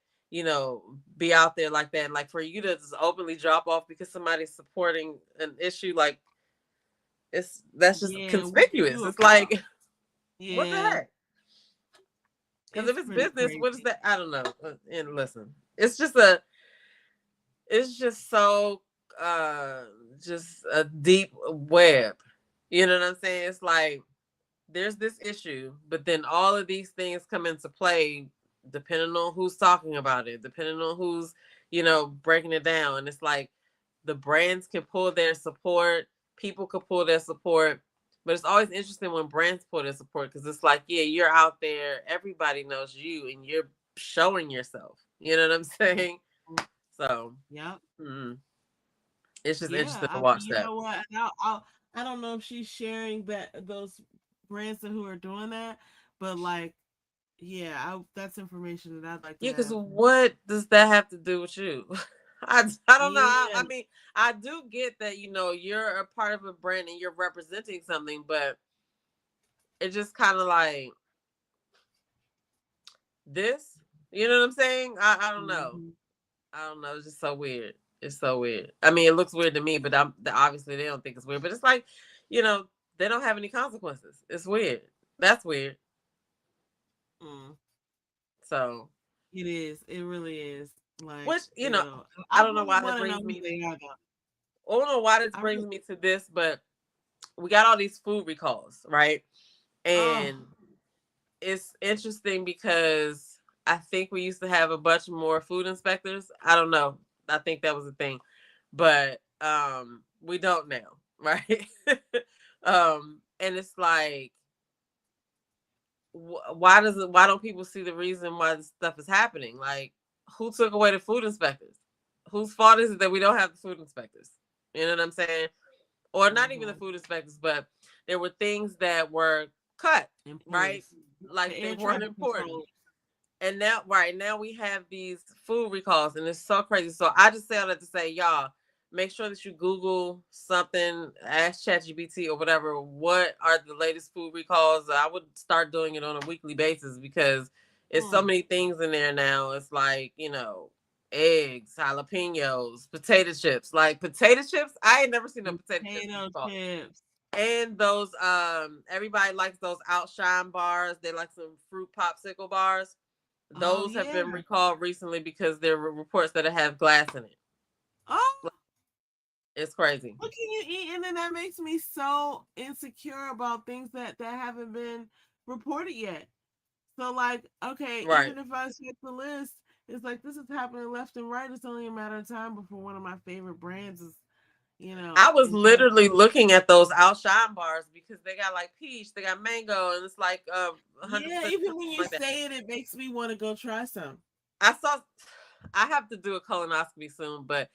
be out there like that. And like, for you to just openly drop off because somebody's supporting an issue, like, that's just yeah, what are conspicuous. you It's about? like, what the Yeah, heck? Because it's if it's pretty business, what is crazy. that? I don't know. And listen, it's just so uh just a deep web. You know what I'm saying? It's like, there's this issue, but then all of these things come into play depending on who's talking about it, depending on who's, breaking it down. And it's like, the brands can pull their support, people could pull their support. But it's always interesting when brands pull their support, because it's like, yeah, you're out there, everybody knows you, and you're showing yourself. You know what I'm saying? So, Yep. mm, it's just Yeah, interesting to I mean, watch you that. know what? I don't know if she's sharing that those brands who are doing that, but like, yeah, that's information that I'd like to Yeah, because have. what does that have to do with you? I don't know. I Yeah, mean, I do get that, you're a part of a brand and you're representing something, but it's just kind of like this. You know what I'm saying? I don't know. hmm I don't know. It's just so weird. It's so weird. I mean, it looks weird to me, but obviously they don't think it's weird. But it's like, you know, they don't have any consequences. It's weird. That's weird. mm. So, It is. It really is. Like, which, ew. I I don't know really why want that to know brings who me. they are, though. I don't know why this I brings really. me to this, but we got all these food recalls, right? Oh, And it's interesting because I think we used to have a bunch more food inspectors. I don't know. I think that was a thing. But we don't now, right? And it's like, why don't people see the reason why this stuff is happening? Like, who took away the food inspectors? Whose fault is it that we don't have the food inspectors? You know what I'm saying? Or not even the hmm food inspectors, but there were things that were cut, in right? place. The Like they air weren't traffic important. control. And now, right now, we have these food recalls, and it's so crazy. So I just say all that to say, y'all, make sure that you Google something, ask ChatGPT or whatever. What are the latest food recalls? I would start doing it on a weekly basis because it's so Mm. many things in there now. It's like, eggs, jalapenos, potato chips. Like potato chips, I ain't never seen a potato chips Potato recall. chips. And those, everybody likes those Outshine bars. They like some fruit popsicle bars. Oh Those have yeah. been recalled recently because there were reports that it have glass in it. Oh, It's crazy. what can you eat? And then that makes me so insecure about things that haven't been reported yet. So like, okay, Right. even if I check the list, it's like this is happening left and right. It's only a matter of time before one of my favorite brands is, I was is like, literally looking at those Outshine bars because they got like peach, they got mango, and it's like 100% yeah, even when something you like that. say it, it makes me want to go try some. I saw. I have to do a colonoscopy soon, but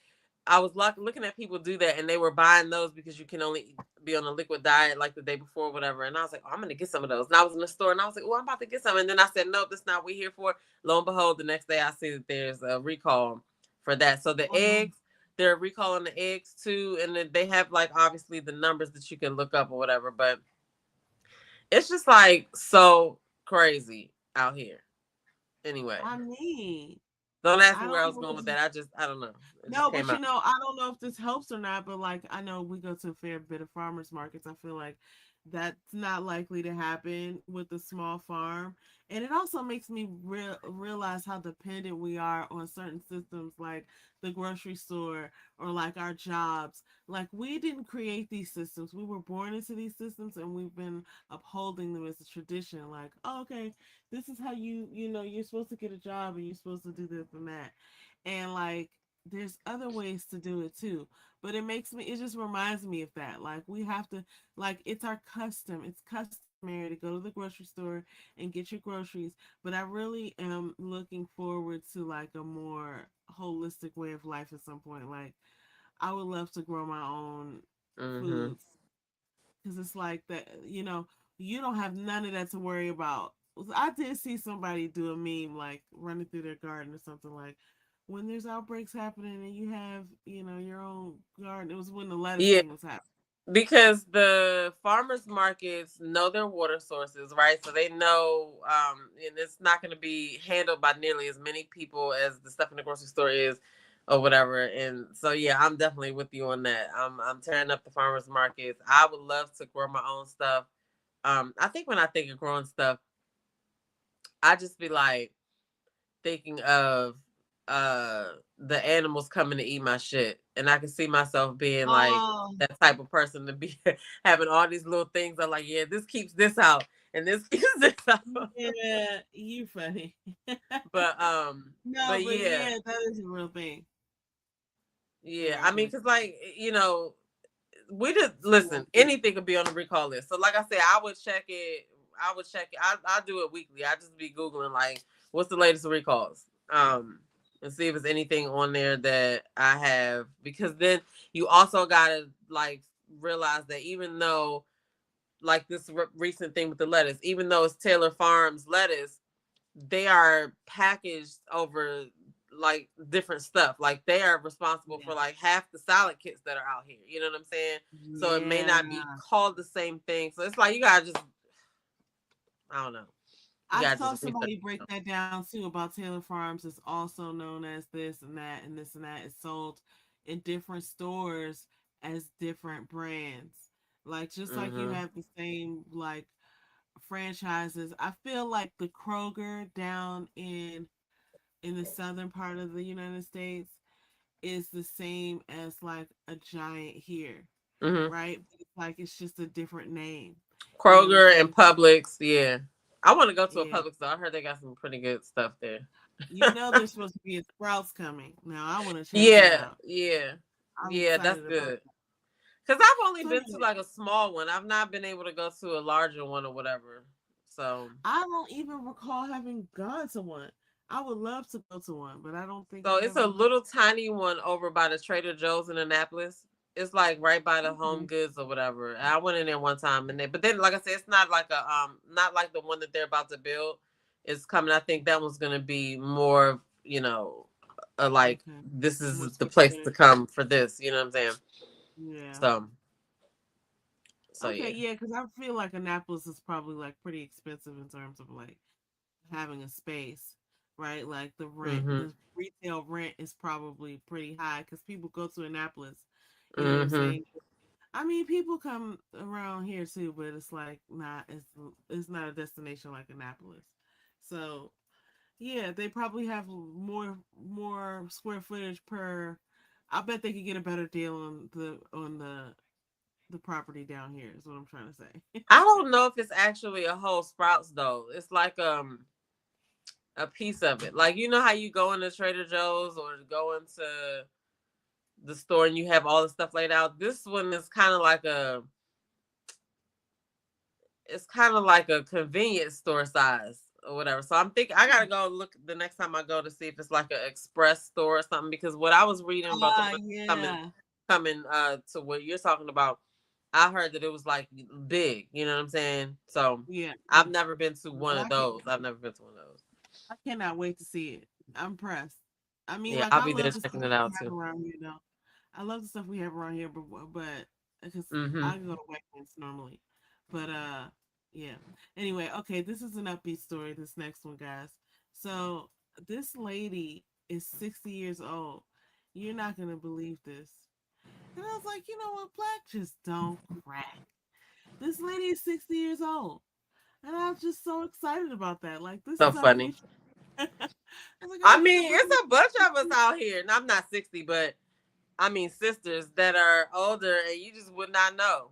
I was looking at people do that, and they were buying those because you can only be on a liquid diet like the day before, or whatever. And I was like, oh, I'm gonna get some of those. And I was in the store, and I was like, oh, I'm about to get some. And then I said, nope, that's not what we're here for. Lo and behold, the next day I see that there's a recall for that. So the Um, eggs, they're recalling the eggs too, and then they have like obviously the numbers that you can look up or whatever. But it's just like so crazy out here. Anyway, I mean, don't ask I me where don't I was know going what with to. that. I don't know. It just No, came but out. I don't know if this helps or not, but like I know we go to a fair bit of farmers markets. I feel like that's not likely to happen with a small farm. And it also makes me realize how dependent we are on certain systems like the grocery store or like our jobs. Like we didn't create these systems. We were born into these systems and we've been upholding them as a tradition. Like, oh, okay, this is how you're supposed to get a job and you're supposed to do this and that. And like there's other ways to do it too, but it just reminds me of that. Like we have to, like, it's our custom, it's customary to go to the grocery store and get your groceries. But I really am looking forward to like a more holistic way of life at some point. Like I would love to grow my own Mm-hmm. foods because it's like that, you don't have none of that to worry about. I did see somebody do a meme like running through their garden or something like when there's outbreaks happening and you have, your own garden. It was when the lettuce Yeah, thing was happening. because the farmers markets know their water sources, right? So they know, and it's not going to be handled by nearly as many people as the stuff in the grocery store is, or whatever. And so, yeah, I'm definitely with you on that. I'm tearing up the farmers markets. I would love to grow my own stuff. I think when I think of growing stuff, I just be like thinking of the animals coming to eat my shit, and I can see myself being like Oh, that type of person to be having all these little things. I'm like, yeah, this keeps this out and this keeps this out. yeah, you funny. but No, but but yeah, yeah, that is a real thing. yeah, I mean, Congratulations. because like, we just listen, anything could be on the recall list. So like I said, I would check it. I do it weekly. I just be googling like what's the latest recalls, and see if there's anything on there that I have, because then you also gotta like realize that even though like this recent thing with the lettuce, even though it's Taylor Farms lettuce, they are packaged over like different stuff. Like they are responsible Yeah. for like half the salad kits that are out here. You know what I'm saying? So it may not be Yeah. called the same thing. So it's like you gotta just, I don't know. You I gotta saw just research. somebody break that down too about Taylor Farms. It's also known as this and that and this and that. It's sold in different stores as different brands. Like just like you Mm-hmm. have the same like franchises. I feel like the Kroger down in the southern part of the United States is the same as like a Giant here, Mm-hmm. right? But it's like it's just a different name. You know what I'm Kroger and saying? Publix, yeah. I want to go to a Yeah. Publix though. I heard they got some pretty good stuff there. There's supposed to be a Sprouts coming. Now I want to check that Yeah, out. yeah, I'm yeah. That's excited about good. that. Cause I've only So been to anyway, like a small one. I've not been able to go to a larger one or whatever. So, I don't even recall having gone to one. I would love to go to one, but I don't think so I've it's a ever. little tiny one over by the Trader Joe's in Annapolis. It's like right by the Home Okay. Goods or whatever. And I went in there one time, and but then like I said, it's not like a not like the one that they're about to build. It's coming. I think that one's gonna be more, like Okay. this More is the square place to footage. come for this. You know what I'm saying? Yeah. So Okay, yeah. yeah, because I feel like Annapolis is probably like pretty expensive in terms of like having a space, right? Like Mhm. the retail rent is probably pretty high because people go to Annapolis. You know what I'm Mhm. saying? I mean, people come around here too, but it's like not it's not a destination like Annapolis. So yeah, they probably have more square footage per. I bet they could get a better deal on the property down here. Is what I'm trying to say. I don't know if it's actually a whole Sprouts though. It's like a piece of it. Like you know how you go into Trader Joe's or go into the store and you have all the stuff laid out. This one is kind of like a convenience store size or whatever. So I'm thinking I gotta go look the next time I go to see if it's like an express store or something. Because what I was reading about the one coming Yeah, coming to what you're talking about, I heard that it was like big. You know what I'm saying? So yeah. I've never been to one Well, of those. I've never been to one of those. I cannot wait to see it. I'm impressed. I mean, Yeah, like I'll I be there love the stuff checking it we out have too. around here, though. I love the stuff we have around here, but because Mm-hmm. I go to Wegmans normally, but yeah. Anyway, okay, this is an upbeat story. This next one, guys. So this lady is 60 years old. You're not gonna believe this. And I was like, you know what, black just don't crack. This lady is 60 years old. And I was just so excited about that. Like, this So is our funny. future. I was like, I I can't mean, believe it's a bunch of us it. out here, and I'm not 60, but I mean sisters that are older, and you just would not know.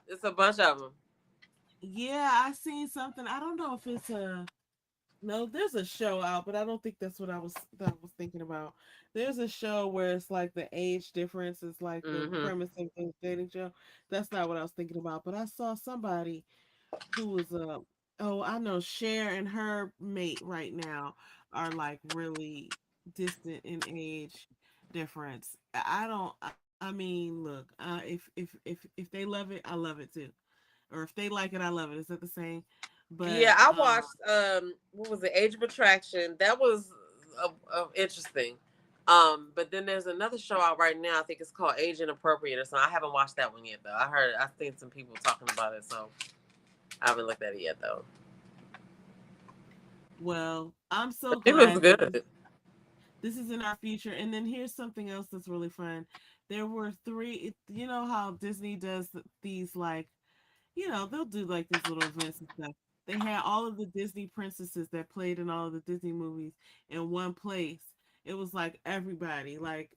It's a bunch of them. Yeah, I seen something. I don't know if it's a no, there's a show out, but I don't think that's what I was thinking about. There's a show where it's like the age difference is like the Mm-hmm. premise of the dating show. That's not what I was thinking about, but I saw somebody who was oh, I know Cher and her mate right now are like really distant in age difference. I don't I mean, look, if they love it, I love it too. Or if they like it, I love it. Is that the same? Yeah, But I watched what was it, Age of Attraction. That was interesting. But then there's another show out right now. I think it's called Age Inappropriate or something. I haven't watched that one yet though. I've seen some people talking about it, so I haven't looked at it yet though. well, I'm But so it was glad that good. this is in our future. And then here's something else that's really fun. There were three. You know how Disney does these like they'll do like these little events and stuff. They had all of the Disney princesses that played in all of the Disney movies in one place. It was like everybody, like,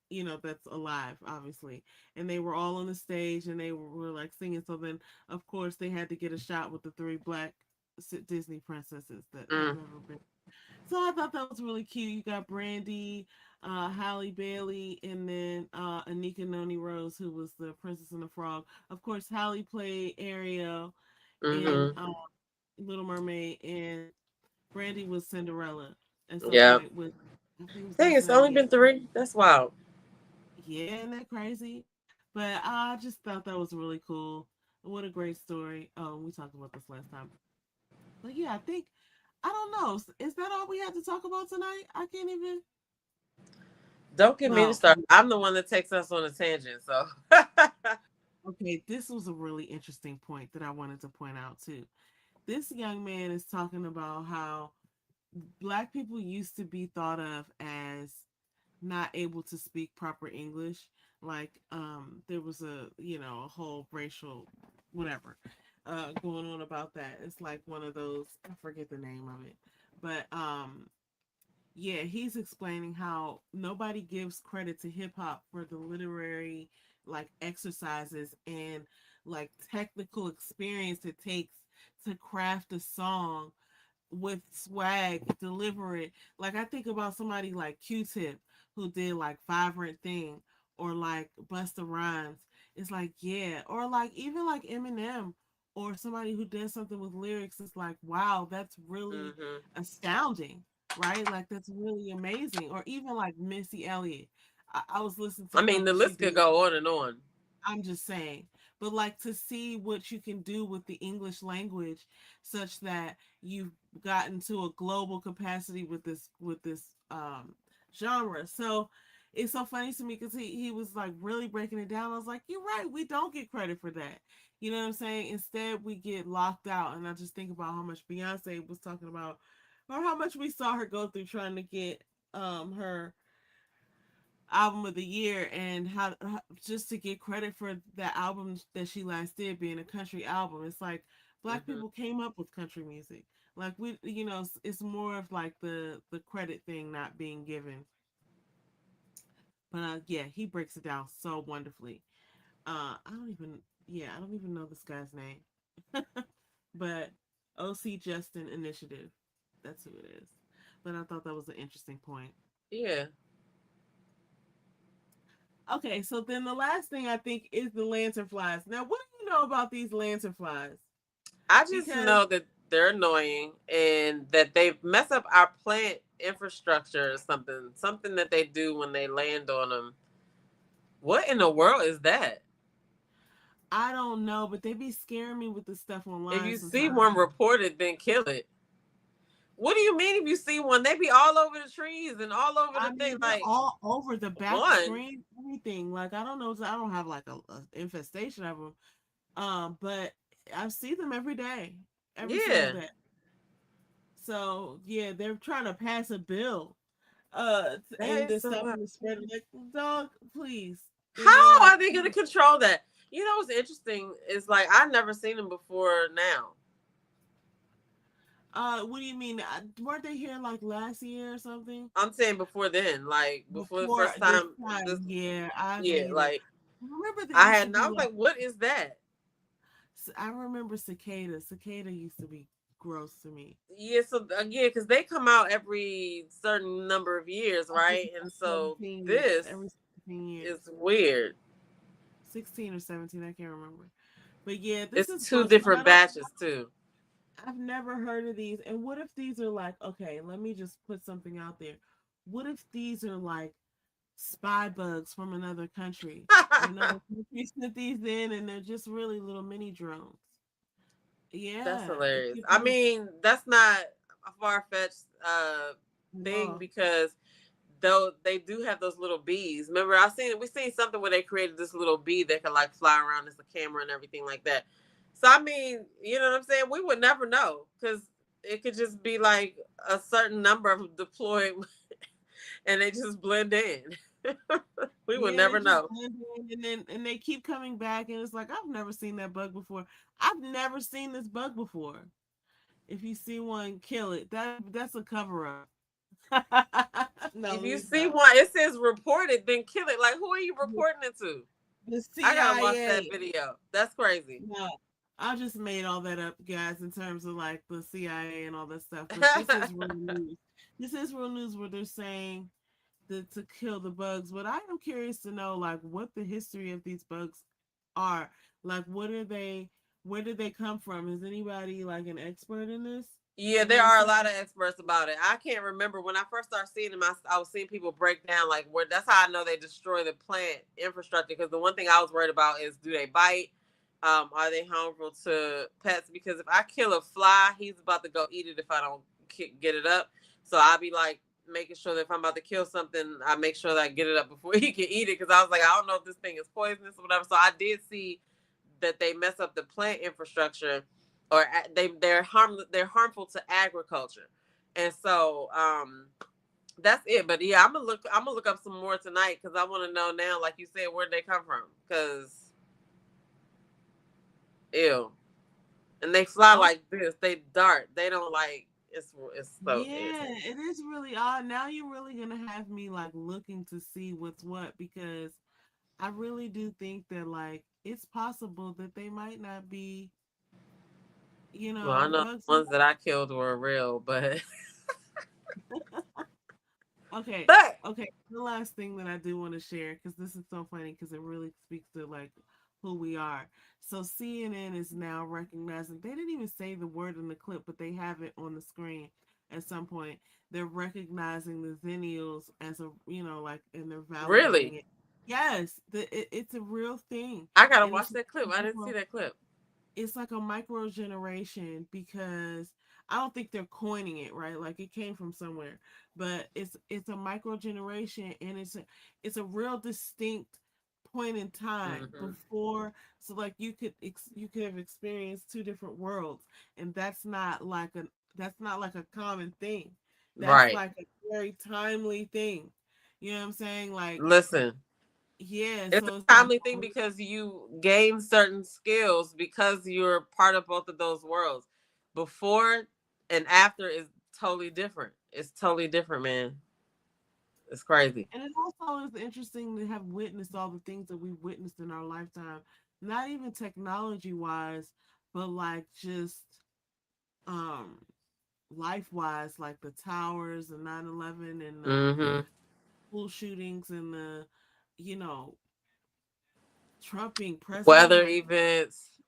that's alive, obviously. And they were all on the stage and they were like singing. So then, of course, they had to get a shot with the three black Disney princesses that have Mm. ever been. So I thought that was really cute. You got Brandy, Halle Bailey, and then Anika Noni Rose, who was the Princess and the Frog. Of course, Halle played Ariel in Mm-hmm. Little Mermaid, and Brandy was Cinderella at some Yeah. point with, I think it was Dang, it's only 1998. been three. That's wild. Yeah, isn't that crazy? But I just thought that was really cool. What a great story. Oh, we talked about this last time. But yeah, I think, I don't know. Is that all we had to talk about tonight? I can't even. Don't get me to Well, start. I'm the one that takes us on a tangent, so okay, this was a really interesting point that I wanted to point out too. This young man is talking about how black people used to be thought of as not able to speak proper English. Like, there was a whole racial whatever going on about that. It's like one of those, I forget the name of it. But yeah, he's explaining how nobody gives credit to hip hop for the literary like exercises and like technical experience it takes to craft a song with swag, deliver it. Like I think about somebody like Q-Tip who did like Vibrant Thing or like Busta Rhymes. It's like, yeah, or like even like Eminem or somebody who does something with lyrics. It's like, wow, that's really hmm astounding, right? Like that's really amazing. Or even like Missy Elliott. I was listening to I mean, the something she list could did. go on and on. I'm just saying. But like to see what you can do with the English language such that you've gotten to a global capacity with this genre. So it's so funny to me because he was like really breaking it down. I was like, you're right, we don't get credit for that. You know what I'm saying? Instead we get locked out, and I just think about how much Beyonce was talking about, or how much we saw her go through trying to get her album of the year, and how just to get credit for the album that she last did being a country album. It's like black Hmm. people came up with country music. Like we, you know, it's more of like the credit thing not being given. But yeah, he breaks it down so wonderfully. I don't even, yeah, I don't even know this guy's name. But OC Justin Initiative, that's who it is. But I thought that was an interesting point. Yeah. Okay, so then the last thing I think is the lanternflies. Now, what do you know about these lanternflies? I just Because know that they're annoying and that they mess up our plant infrastructure or something. Something that they do when they land on them. What in the world is that? I don't know, but they be scaring me with the stuff If online you see sometimes. one reported, then kill it. What do you mean if you see one? They be all over the trees and all over the I thing. mean, they're Like all over the back one, screen, everything. Like I don't know, I don't have like a infestation of them. But I see them every day, every single yeah, day. So yeah, they're trying to pass a bill, that and is to so stop wild. them to spread. Like, dog, please. And they're How like, are they going to control that? You know what's interesting is like I've never seen them before now. what do you mean? Weren't they here like last year or something? I'm saying before then, like before the Before first this time. time, This yeah, I've yeah, ate it. like Remember there I used to had. And be I was like, like, what is that? I remember cicada. Cicada used to be gross to me. Yeah, so yeah, because they come out every certain number of years, Every right? And so 17, this every 17 years. is weird. 16 or 17, I can't remember. But yeah, this It's is two gross. But different batches too. I've never heard of these. And what if these are like, okay, let me just put something out there. What if these are like spy bugs from another country? Another country sent these in, and they're just really little mini drones. That's Yeah, it hilarious. could I be mean, that's not a far fetched thing law. because though they do have those little bees. Remember, we seen something where they created this little bee that could like fly around as a camera and everything like that. So I mean, you know what I'm saying? We would never know because it could just be like a certain number of deployed and they just blend in. We would Yeah, they never just know. blend in, and they keep coming back, and it's like I've never seen that bug before. I've never seen this bug before. If you see one, kill it. That's a cover up. No, If let you me see stop. one, it says reported, then kill it. Like, who are you reporting it to? The I gotta watch that CIA. video. That's crazy. No, I just made all that up, guys, in terms of like the CIA and all that stuff. But this is real news. This is real news where they're saying to kill the bugs. But I am curious to know like what the history of these bugs are. Like, what are they? Where did they come from? Is anybody like an expert in this? Yeah, You know there what I'm are a saying? lot of experts about it. I can't remember when I first started seeing them. I was seeing people break down like where. That's how I know they destroy the plant infrastructure. Because the one thing I was worried about is do they bite? Are they harmful to pets? Because if I kill a fly, he's about to go eat it if I don't get it up. So I'll be like making sure that if I'm about to kill something, I make sure that I get it up before he can eat it. Because I was like, I don't know if this thing is poisonous or whatever. So I did see that they mess up the plant infrastructure or they're harmful to agriculture. And so that's it. But yeah, I'm gonna look up some more tonight because I want to know now, like you said, where they come from. Because ew, and they fly Oh, like this. They dart. They don't like. It's so yeah, irritating. it is really odd. Now you're really gonna have me like looking to see what's what, because I really do think that like it's possible that they might not be, Well, I know bugs. the ones that I killed were real, but Okay, but okay. The last thing that I do want to share, because this is so funny, because it really speaks to like who we are. So CNN is now recognizing. They didn't even say the word in the clip, but they have it on the screen at some point. They're recognizing the Zennials as a, like, and they're validating really, it. it's a real thing, I gotta and watch that clip. I didn't see that clip. it's like a micro generation because I don't think they're coining it, right? Like it came from somewhere, but it's a micro generation, and it's a real distinct point in time Hmm. before. So like you could have experienced two different worlds, and that's not like a common thing. That's Right. like a very timely thing. You know what I'm saying? Like Listen, yeah. it's So it's a like timely thing because you gain certain skills because you're part of both of those worlds. Before and after is totally different. It's totally different, man. It's crazy. and it also is interesting to have witnessed all the things that we've witnessed in our lifetime, not even technology wise, but like just um life wise, like the towers and 9/11 and the Hmm. school shootings and the, you know, Trump being president. Weather Like, events.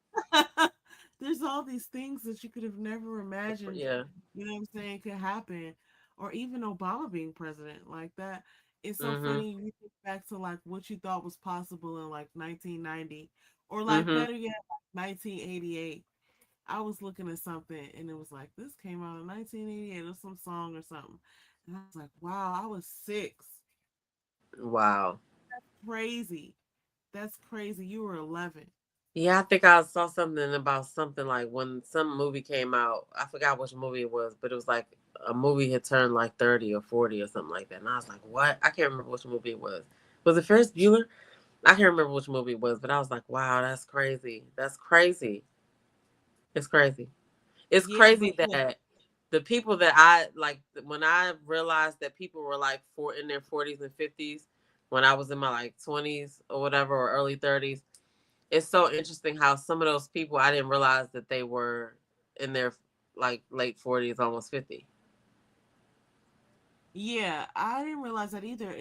there's all these things that you could have never imagined, Yeah. you know what I'm saying, could happen. Or even Obama being president like that. It's so Hmm. funny you think back to like what you thought was possible in like 1990 or like Hmm. better yet, like 1988. I was looking at something and it was like, this came out in 1988 or some song or something. And I was like, wow, I was 6. Wow. Crazy. That's crazy. You were 11. Yeah, I think I saw something about something like when some movie came out. I forgot which movie it was, but it was like a movie had turned like 30 or 40 or something like that. And I was like, what? I can't remember which movie it was. Was it Ferris Bueller? I can't remember which movie it was, but I was like, wow, that's crazy. That's crazy. It's crazy. It's Yeah, but crazy look, that the people that I like, when I realized that people were like in their 40s and 50s, when I was in my like 20s or whatever, or early 30s, it's so interesting how some of those people I didn't realize that they were in their like late 40s, almost 50. yeah, I didn't realize that either.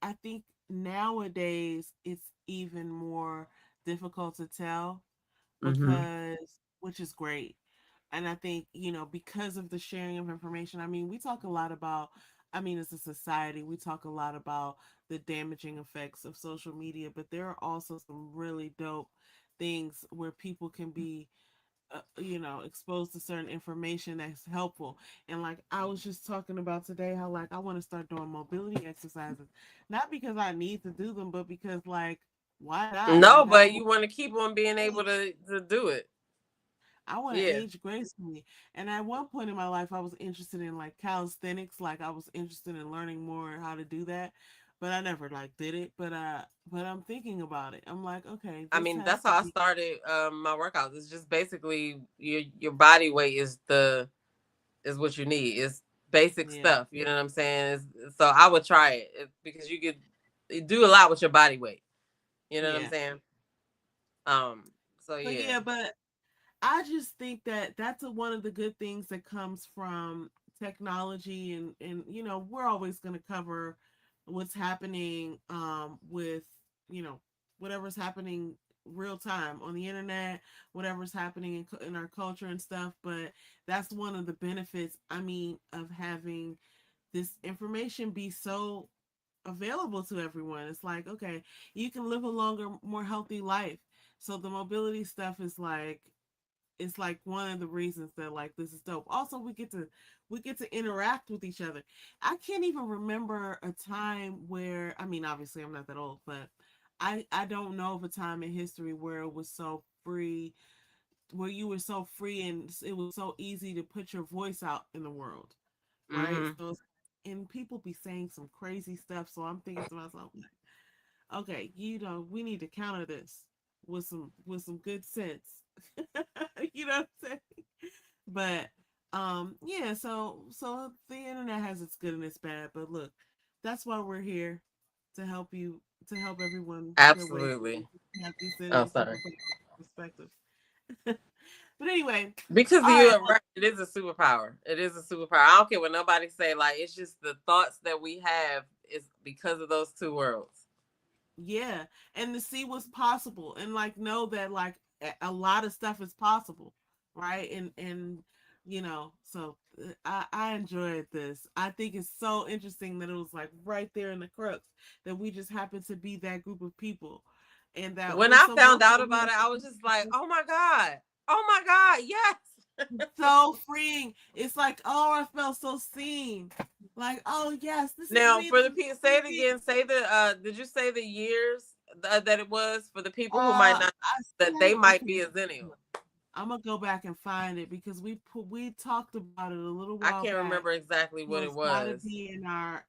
I think nowadays it's even more difficult to tell Mm-hmm. because, which is great. And I think, you know, because of the sharing of information, I mean, we talk a lot about, I mean, as a society, we talk a lot about the damaging effects of social media, but there are also some really dope things where people can be you know, exposed to certain information that's helpful. And like I was just talking about today, how like I want to start doing mobility exercises, not because I need to do them, but because like why not? No, Like but you want to keep on being able to do it. I want to Yeah. age gracefully. And at one point in my life, I was interested in like calisthenics. Like I was interested in learning more how to do that, but I never like did it. But I'm thinking about it. I'm like, okay, I this mean, has that's to how I be. started my workouts. It's just basically your body weight is the is what you need. It's basic Yeah, stuff. You know what I'm saying? So I would try because you do a lot with your body weight. You know what I'm yeah. saying? So So yeah. yeah, but I just think that that's one of the good things that comes from technology, and you know we're always going to cover what's happening with, you know, whatever's happening real time on the internet, whatever's happening in our culture and stuff. But that's one of the benefits, I mean, of having this information be so available to everyone. It's like, okay, you can live a longer, more healthy life. So the mobility stuff is like, it's like one of the reasons that like this is dope. Also, we get to interact with each other. I can't even remember a time where, I mean, obviously I'm not that old, but I don't know of a time in history where it was so free, where you were so free and it was so easy to put your voice out in the world, right? Hmm. So and people be saying some crazy stuff, so I'm thinking to myself, okay, you know, we need to counter this with some good sense. You know what I'm saying? But yeah, so the internet has its good and its bad, but look, that's why we're here to help you, to help everyone get away Absolutely. have these Oh, internet sorry. perspective. But anyway, Because all you right. are right, it is a superpower. It is a superpower. I don't care what nobody say. Like it's just the thoughts that we have is because of those two worlds. Yeah, and to see what's possible and like know that like a lot of stuff is possible, right? And you know, so I enjoyed this. I think it's so interesting that it was like right there in the crux that we just happened to be that group of people, and that When we're I so found blessed out that we about have it, I was just like, oh my God. Oh my God. Yes. so freeing. It's like, oh, I felt so seen. Like, oh yes, this is Now, me. for This the is people, say really it me. again. Say the, did you say the years that it was for the people who might not, I that they said might okay. be a zennial? I'm gonna go back and find it because we talked about it a little I while can't back. remember exactly So what it it's got to was. be in our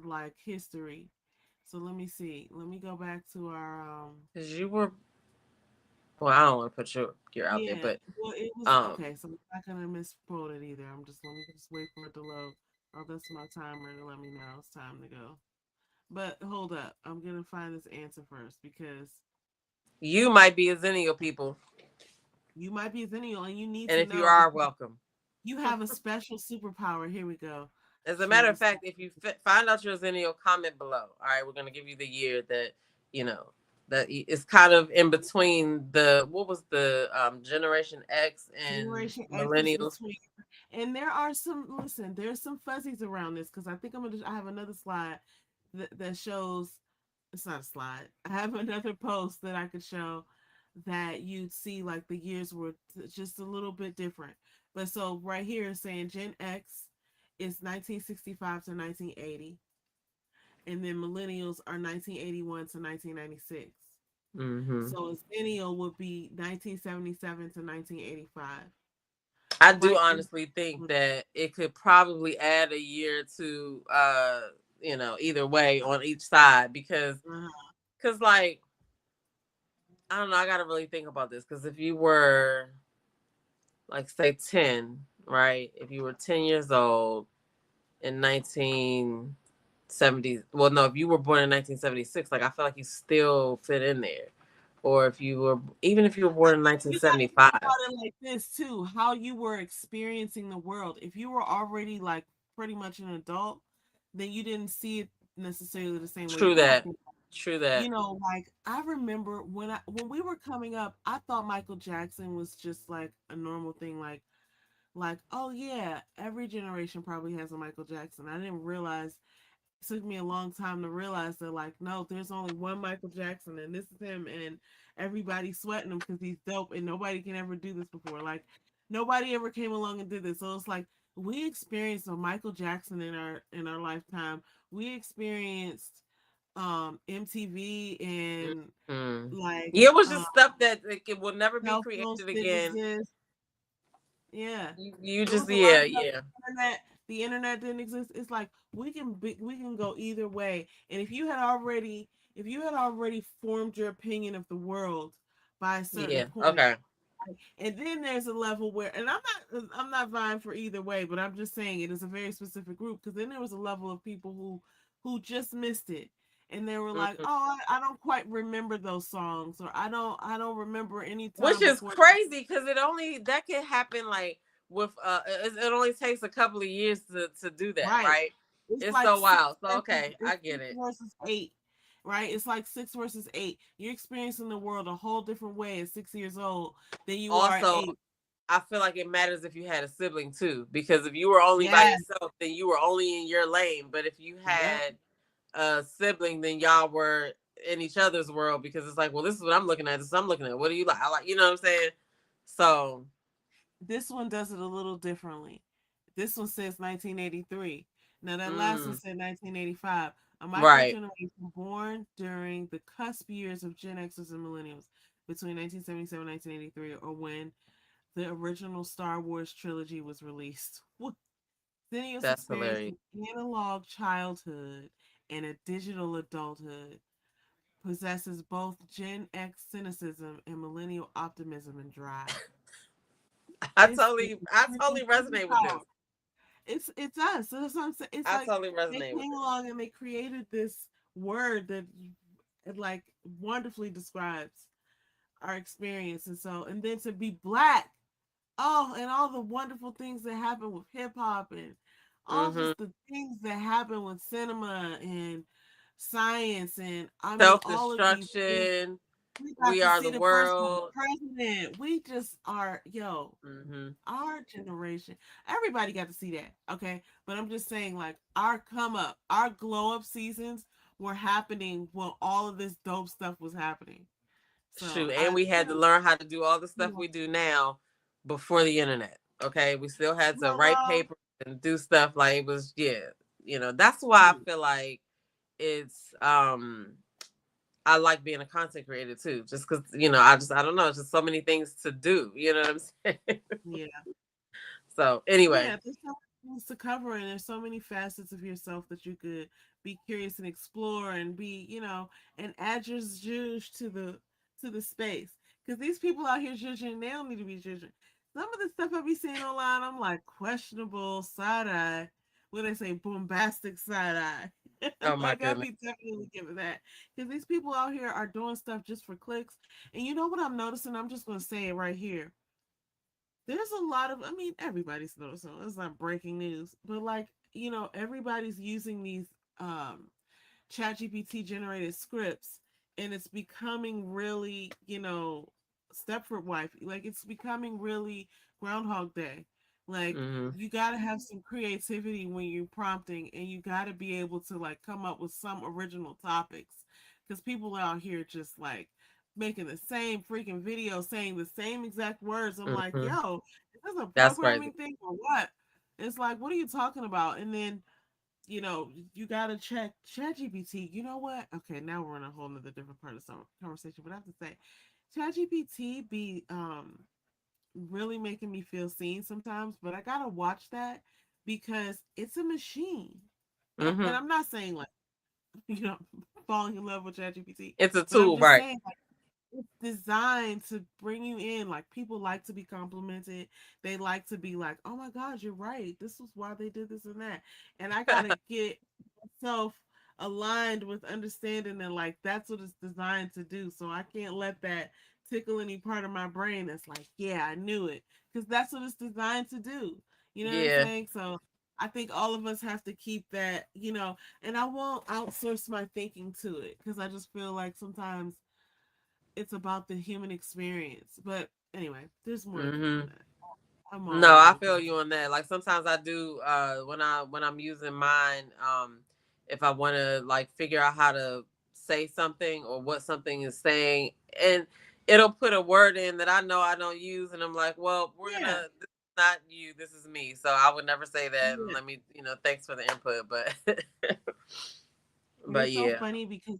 like history. So let me see. Let me go back to our Because you were, well, I don't want to put your out there, yeah. but Well, it was um, okay. So I'm not gonna misquote it either. I'm just let me just wait for it to load. Oh, that's my timer to let me know it's time to go. But hold up, I'm gonna find this answer first because you might be a zennial, people. you might be a Zennial and you need And to if you know are, because welcome. you have a special superpower. Here we go. As a matter of Choose. fact, if you find out your zennial, comment below. All right, we're gonna give you the year that you know that it's kind of in between the what was the Generation X and Generation X is millennials. between, and there are some. Listen, there's some fuzzies around this because I think I'm gonna. I have another slide that shows. It's not a slide. I have another post that I could show that you'd see like the years were just a little bit different. But so right here is saying Gen X is 1965 to 1980, and then millennials are 1981 to 1996. Mm-hmm. So a Zennial would be 1977 to 1985. I do Right in honestly think that it could probably add a year to either way on each side uh, because like I don't know, I gotta really think about this because if you were like say 10, right? If you were 10 years old in 1970, well no, if you were born in 1976, like I feel like you still fit in there. Or if you were, even if you were born in you got to think 1975. about it like this too: how you were experiencing the world. If you were already like pretty much an adult, then you didn't see it necessarily the same way True we're that. seeing. True that. Like I remember when we were coming up, I thought Michael Jackson was just like a normal thing, like oh yeah, every generation probably has a Michael Jackson. I didn't realize it took me a long time to realize that like no, there's only one Michael Jackson and this is him and everybody's sweating him because he's dope and nobody can ever do this before. Like nobody ever came along and did this. So it's like we experienced a Michael Jackson in our lifetime. We experienced MTV and Mm. like Yeah, it was just stuff that like, it will never be cell phones created didn't again. exist. Yeah. You It just, was a lot yeah, of stuff. yeah, The internet didn't exist. It's like we can go either way. And if you had already formed your opinion of the world by a certain yeah. point, Okay. and then there's a level where, and I'm not vying for either way, but I'm just saying it is a very specific group because then there was a level of people who just missed it. And they were like, Mhm. "Oh, I don't quite remember those songs, or I don't remember any Which time is before." crazy because that can happen like with it only takes a couple of years to do that, Right. right? It's It's like so six wild. So versus okay, I it's get six it. versus eight, right? It's like six versus eight. You're experiencing the world a whole different way at 6 years old than you are at Also, 8. I feel like it matters if you had a sibling too, because if you were only by Yes. yourself, then you were only in your lane. But if you Yep. had a sibling, then y'all were in each other's world because it's like, well, this is what I'm looking at. This is what I'm looking at. What do you like? I like, you know what I'm saying? So, This one does it a little differently. This one says 1983. Now that last one mm, said 1985. A micro right. generation born during the cusp years of Gen Xers and Millennials between 1977 and 1983, or when the original Star Wars trilogy was released. Zennials That's experience hilarious. an analog childhood and a digital adulthood, possesses both Gen X cynicism and millennial optimism and drive. This is I Zennial totally resonate with this. superpower. It's us. So that's what I'm saying. It's I like totally they resonate with came this. along and they created this word that it like wonderfully describes our experience. And so, and then to be black, oh, and all the wonderful things that happen with hip hop and all Mm-hmm. just the things that happen with cinema and science and I mean Self all of these things. destruction. We got We to are see the the first black world. president. We just are, yo, Hmm. our generation. Everybody got to see that, okay? But I'm just saying, like, our come up, our glow up seasons were happening when all of this dope stuff was happening. So Shoot, and I, we had to learn how to do all the you stuff know, we do now before the internet. Okay, we still had to write well, papers and do stuff like it was. Yeah, that's why I feel like it's I like being a content creator too, just because I don't know, it's just so many things to do. You know what I'm saying? yeah. So anyway, Yeah, there's so many things to cover, and there's so many facets of yourself that you could be curious and explore, and be, and add your zhuzh to the space. Because these people out here judging, they don't need to be judging. Some of the stuff I be seeing online, I'm like questionable side eye. When they say bombastic side eye, oh my like I goodness. be definitely giving that. Because these people out here are doing stuff just for clicks, and you know what I'm noticing? I'm just gonna say it right here. There's a lot of, I mean, everybody's noticing. It's not breaking news, but like, everybody's using these um chat GPT generated scripts, and it's becoming really, Stepford wife, like it's becoming really Groundhog Day. Like, Hmm. you got to have some creativity when you're prompting, and you got to be able to like come up with some original topics, because people out here just like making the same freaking video saying the same exact words. I'm like, Hmm. yo, is this a That's crazy. programming thing or what? It's like, what are you talking about? And then, you gotta check ChatGPT. You know what? Okay, now we're in a whole nother different part of some conversation. But I have to say, ChatGPT be really making me feel seen sometimes. But I gotta watch that because it's a machine. And Hmm. I'm not saying like you know falling in love with ChatGPT, It's a but I'm tool, just right? saying like it's designed to bring you in. Like people like to be complimented. They like to be like, "Oh my God, you're right. This was why they did this and that." And I gotta get myself aligned with understanding that like that's what it's designed to do. So I can't let that tickle any part of my brain that's like, "Yeah, I knew it," because that's what it's designed to do. You know what I'm Yeah. saying? So I think all of us have to keep that, and I won't outsource my thinking to it because I just feel like sometimes it's about the human experience. But anyway, there's more to this Hmm. than that. I'm all No, over I the feel place. you on that. Like sometimes I do when I'm using mine, if I want to like figure out how to say something or what something is saying, and it'll put a word in that I know I don't use, and I'm like, well, Yeah, this is not you, this is me, so I would never say that. And yeah. let me, thanks for the input, but And but it's so yeah. funny because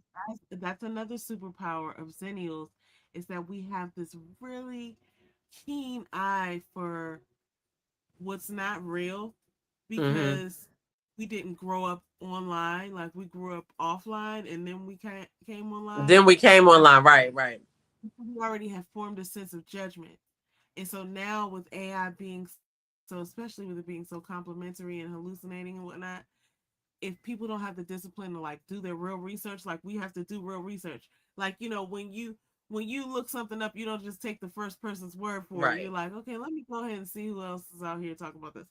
that's another superpower of Zennials is that we have this really keen eye for what's not real Hmm. because we didn't grow up online. Like we grew up offline and then we came online. Then we came I online, right, right. we already have formed a sense of judgment. And so now with AI being especially with it being so complimentary and hallucinating and whatnot, if people don't have the discipline to like do their real research, like we have to do real research. Like, when you look something up, you don't just take the first person's word for it. You're Right. like, okay, let me go ahead and see who else is out here talking about this.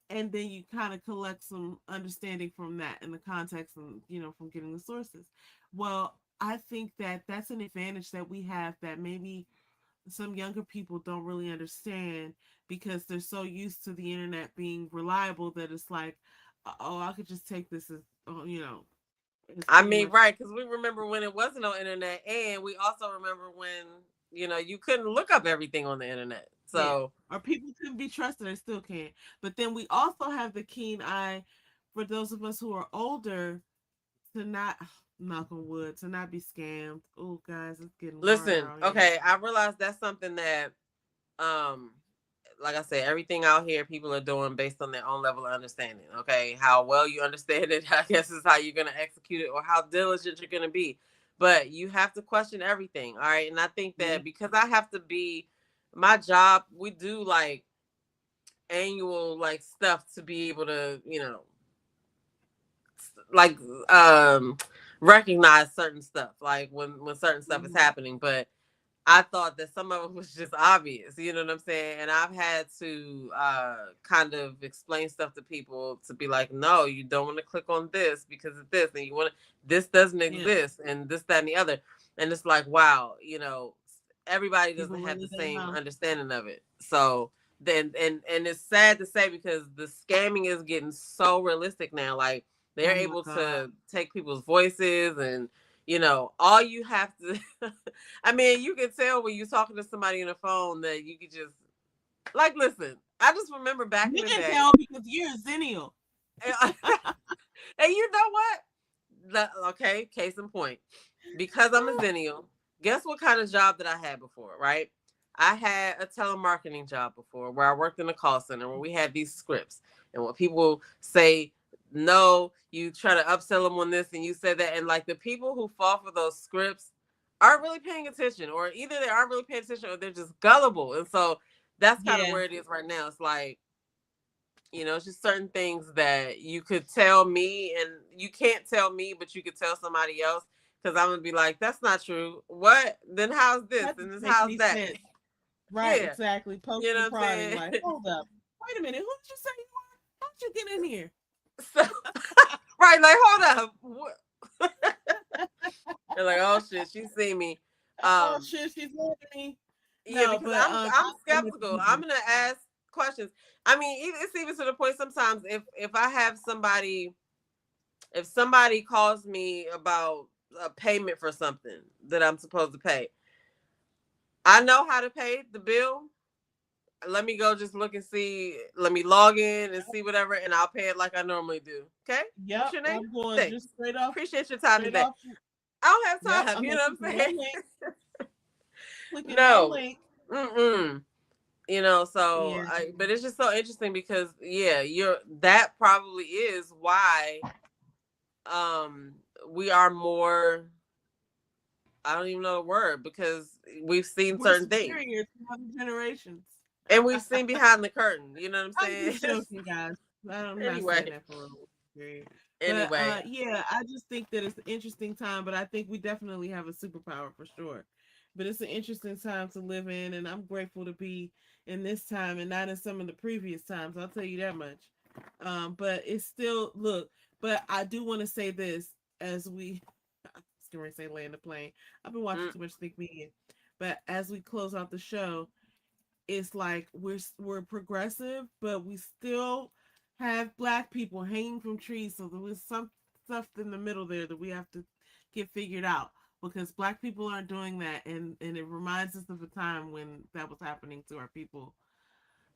And then you kind of collect some understanding from that in the context and, from getting the sources. Well, I think that that's an advantage that we have that maybe some younger people don't really understand because they're so used to the internet being reliable that it's like, oh, I could just take this as, it's I pretty mean, much, right, because we remember when it wasn't on internet, and we also remember when you couldn't look up everything on the internet. yeah. So Or people couldn't be trusted, they still can't. But then we also have the keen eye for those of us who are older to not, knock on wood, to not be scammed. Oh, guys, it's getting harder listen, out here. okay, I realized that's something that, um, like I said, everything out here people are doing based on their own level of understanding. Okay, how well you understand it, I guess, is how you're gonna execute it, or how diligent you're gonna be. But you have to question everything, all right? And I think Yeah. that because I have to be my job, we do like annual like stuff to be able to like um recognize certain stuff like when certain stuff is Mhm. happening. But I thought that some of it was just obvious, you know what I'm saying? And I've had to kind of explain stuff to people to be like, no, you don't want to click on this because of this, and you want to, this doesn't Yeah. exist, and this, that, and the other. And it's like, wow, everybody People doesn't have the really don't same know. understanding of it. So then, and it's sad to say because the scamming is getting so realistic now. Like they're Oh my able God. to take people's voices and all you have to I mean, you can tell when you're talking to somebody on the phone that you could just like listen. I just remember back in You the can day. tell because you're a zennial. And, and you know what? Okay, case in point. Because I'm a Zennial, guess what kind of job that I had before, right? I had a telemarketing job before where I worked in a call center where we had these scripts. And when people say no, you try to upsell them on this and you say that. And like the people who fall for those scripts aren't really paying attention, or either they aren't really paying attention or they're just gullible. And so that's kind of Yeah. where it is right now. It's like, it's just certain things that you could tell me and you can't tell me, but you could tell somebody else because I'm gonna be like, that's not true. What? Then how's this? That And doesn't then make how's any that? sense. Right, Yeah. exactly. You Poking know and what I'm prodding, saying? like, hold up. Wait a minute. Who did you say you are? How'd you get in here? So right, like hold up. What? They're like, oh shit, she see me. Oh Um, shit, she's looking at me. yeah, No, because but I'm I know what skeptical. you I'm mean. gonna ask questions. I mean, it's even to the point sometimes if I have somebody if somebody calls me about a payment for something that I'm supposed to pay, I know how to pay the bill. Let me go just look and see. Let me log in and see whatever, and I'll pay it like I normally do. Okay? What's Yep, your name? I'm going Thanks. just straight off, Appreciate your time straight today. off. I don't Yep, have time. I'm You not know what clicking I'm no saying? link, clicking no No. link. Mm-mm. So Yeah, but it's just so interesting because yeah, that probably is why um we are more I don't even know the word because we've seen we're certain things superior to other generations. and we've seen behind the curtain. You know what I'm I'm saying? just joking, guys. I'm not saying anyway, that for real. Superior. But anyway, yeah, I just think that it's an interesting time. But I think we definitely have a superpower for sure. But it's an interesting time to live in, and I'm grateful to be in this time and not in some of the previous times. I'll tell you that much. But it's still look. But I do want to say this as we. I was going to say land the plane. I've been watching mm, too much Think Media, but as we close out the show, it's like we're progressive, but we still have black people hanging from trees. So there was some stuff in the middle there that we have to get figured out because black people aren't doing that, and it reminds us of a time when that was happening to our people.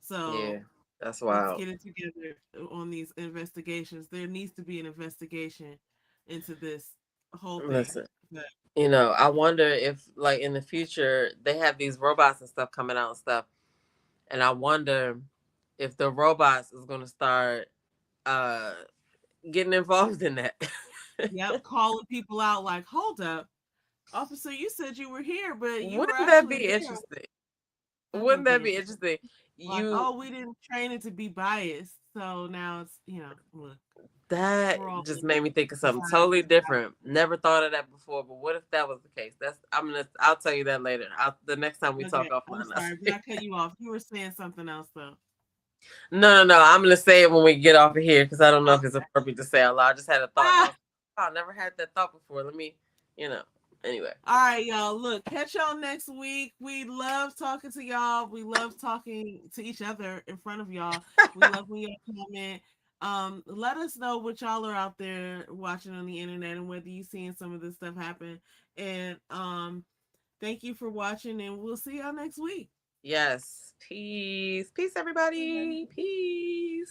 yeah, So that's let's wild. get it together on these investigations. There needs to be an investigation into this whole thing. Listen, But I wonder if like in the future they have these robots and stuff coming out and stuff, and I wonder if the robots is going to start uh getting involved in that. yep, calling people out like, hold up, officer, you said you were here, but you were Wouldn't that actually be there. interesting? That Wouldn't would be that be interesting. interesting? Like, You oh, we didn't train it to be biased, so now it's look, That we're all just living made me think of in something society. totally different. Never thought of that before, but what if that was the case? I'll tell you that later. The next time we talk Okay, I'm offline. sorry, but I cut you off. You were saying something else though. No. I'm gonna say it when we get off of here because I don't know if it's Okay. appropriate to say out loud. I just had a thought, and I was Ah, like, oh, I never had that thought before. Let me, you know. Anyway, all right, y'all. Look, catch y'all next week. We love talking to y'all. We love talking to each other in front of y'all. We love when y'all comment. Let us know what y'all are out there watching on the internet and whether you seeing some of this stuff happen. And thank you for watching, and we'll see y'all next week. yes. Peace, peace, everybody. Peace.